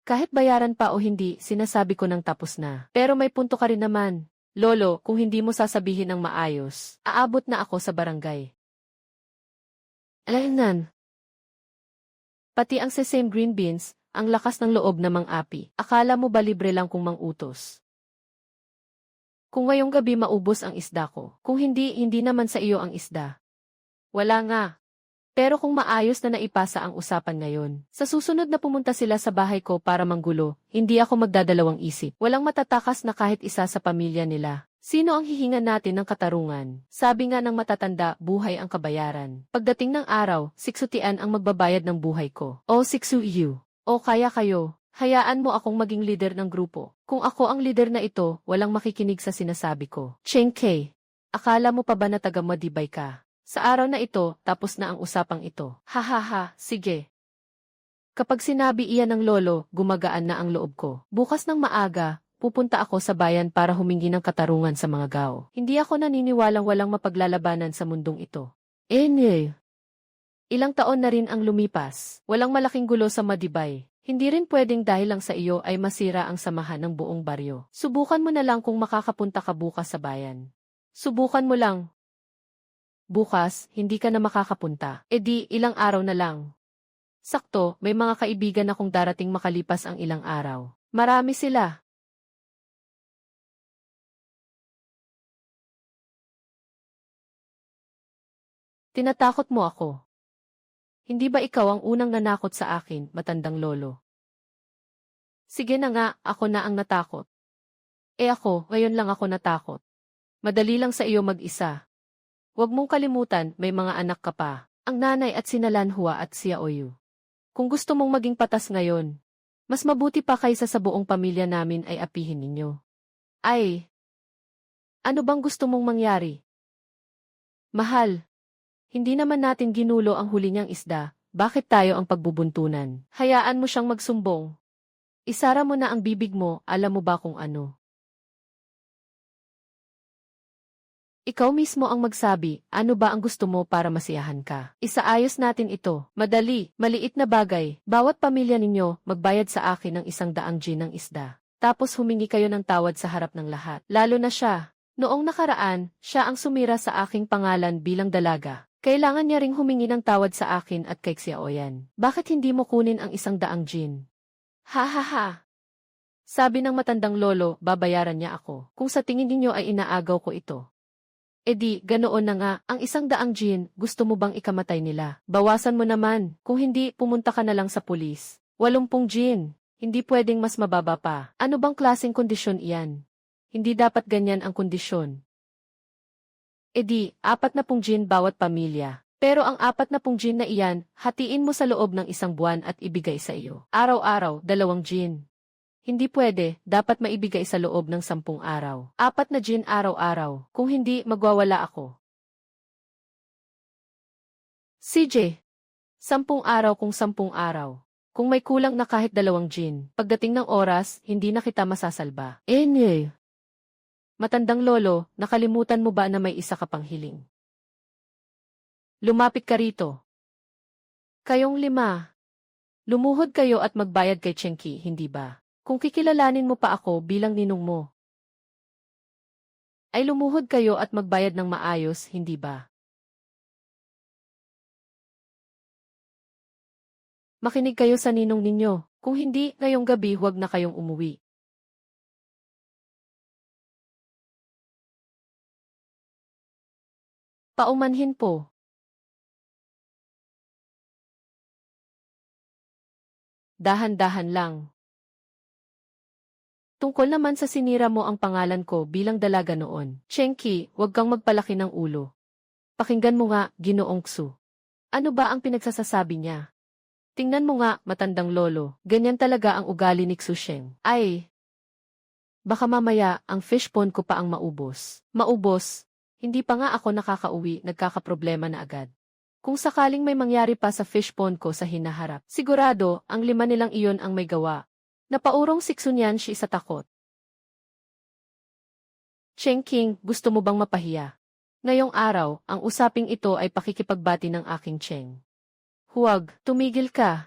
kahit bayaran pa o hindi, sinasabi ko nang tapos na. Pero may punto ka rin naman. Lolo, kung hindi mo sasabihin ng maayos, aabot na ako sa barangay. Alaynan. Pati ang sesame green beans, ang lakas ng loob na mang-api. Akala mo ba libre lang kung mang-utos? Kung ngayong gabi maubos ang isda ko, kung hindi, hindi naman sa iyo ang isda. Wala nga. Pero kung maayos na naipasa ang usapan ngayon, sa susunod na pumunta sila sa bahay ko para manggulo, hindi ako magdadalawang isip. Walang matatakas na kahit isa sa pamilya nila. Sino ang hihingan natin ng katarungan? Sabi nga ng matatanda, buhay ang kabayaran. Pagdating ng araw, siksutian ang magbabayad ng buhay ko. O siksu you. O kaya kayo. Hayaan mo akong maging leader ng grupo. Kung ako ang leader na ito, walang makikinig sa sinasabi ko. Cheng Kei, akala mo pa ba na taga-Madibay ka? Sa araw na ito, tapos na ang usapang ito. Hahaha, sige. Kapag sinabi iyan ng lolo, gumagaan na ang loob ko. Bukas ng maaga, pupunta ako sa bayan para humingi ng katarungan sa mga gao. Hindi ako naniniwalang walang mapaglalabanan sa mundong ito. Ilang taon na rin ang lumipas. Walang malaking gulo sa Madibay. Hindi rin pwedeng dahil lang sa iyo ay masira ang samahan ng buong baryo. Subukan mo na lang kung makakapunta ka bukas sa bayan. Subukan mo lang. Bukas, hindi ka na makakapunta. E di, ilang araw na lang. Sakto, may mga kaibigan akong darating makalipas ang ilang araw. Marami sila. Tinatakot mo ako. Hindi ba ikaw ang unang nanakot sa akin, matandang lolo? Sige na nga, ako na ang natakot. Ako, ngayon lang ako natakot. Madali lang sa iyo mag-isa. Huwag mong kalimutan, may mga anak ka pa. Ang nanay at sina Lanhua at Xiaoyu. Kung gusto mong maging patas ngayon, mas mabuti pa kaysa sa buong pamilya namin ay apihin ninyo. Ay, ano bang gusto mong mangyari? Mahal, hindi naman natin ginulo ang huli niyang isda, bakit tayo ang pagbubuntunan? Hayaan mo siyang magsumbong. Isara mo na ang bibig mo, alam mo ba kung ano? Ikaw mismo ang magsabi, ano ba ang gusto mo para masiyahan ka? Isaayos natin ito. Madali, maliit na bagay. Bawat pamilya ninyo, magbayad sa akin ng 100 gin ng isda. Tapos humingi kayo ng tawad sa harap ng lahat. Lalo na siya. Noong nakaraan, siya ang sumira sa aking pangalan bilang dalaga. Kailangan niya ring humingi ng tawad sa akin at kay Xiaoyan. Bakit hindi mo kunin ang 100 gin? Ha ha ha. Sabi ng matandang lolo, babayaran niya ako. Kung sa tingin ninyo ay inaagaw ko ito. Ganoon na nga, ang 100 gin, gusto mo bang ikamatay nila? Bawasan mo naman, kung hindi, pumunta ka na lang sa pulis. 80 gin, hindi pwedeng mas mababa pa. Ano bang klaseng kondisyon iyan? Hindi dapat ganyan ang kondisyon. 40 gin bawat pamilya. Pero ang 40 gin na iyan, hatiin mo sa loob ng 1 buwan at ibigay sa iyo. Araw-araw, 2 gin. Hindi pwede, dapat maibigay sa loob ng 10 araw. 4 na gin araw-araw, kung hindi, magwawala ako. CJ, 10 araw kung 10 araw. Kung may kulang na kahit 2 gin, pagdating ng oras, hindi na kita masasalba. Matandang lolo, nakalimutan mo ba na may isa ka pang hiling? Lumapit ka rito. Kayong 5. Lumuhod kayo at magbayad kay Chenki, hindi ba? Kung kikilalanin mo pa ako bilang ninong mo, ay lumuhod kayo at magbayad ng maayos, hindi ba? Makinig kayo sa ninong ninyo, kung hindi, ngayong gabi huwag na kayong umuwi. Paumanhin po. Dahan-dahan lang. Tungkol naman sa sinira mo ang pangalan ko bilang dalaga noon. Chenki, huwag kang magpalaki ng ulo. Pakinggan mo nga, Ginoong Xu. Ano ba ang pinagsasasabi niya? Tingnan mo nga, matandang lolo, ganyan talaga ang ugali ni Xu Sheng. Ay, baka mamaya ang fish pond ko pa ang maubos. Maubos? Hindi pa nga ako nakakauwi, nagkakaproblema na agad. Kung sakaling may mangyari pa sa fish pond ko sa hinaharap, sigurado, ang 5 nilang iyon ang may gawa. Napaurong siksunyan siya sa takot. Cheng King, gusto mo bang mapahiya? Ngayong araw, ang usaping ito ay pakikipagbati ng aking Cheng. Huwag, tumigil ka.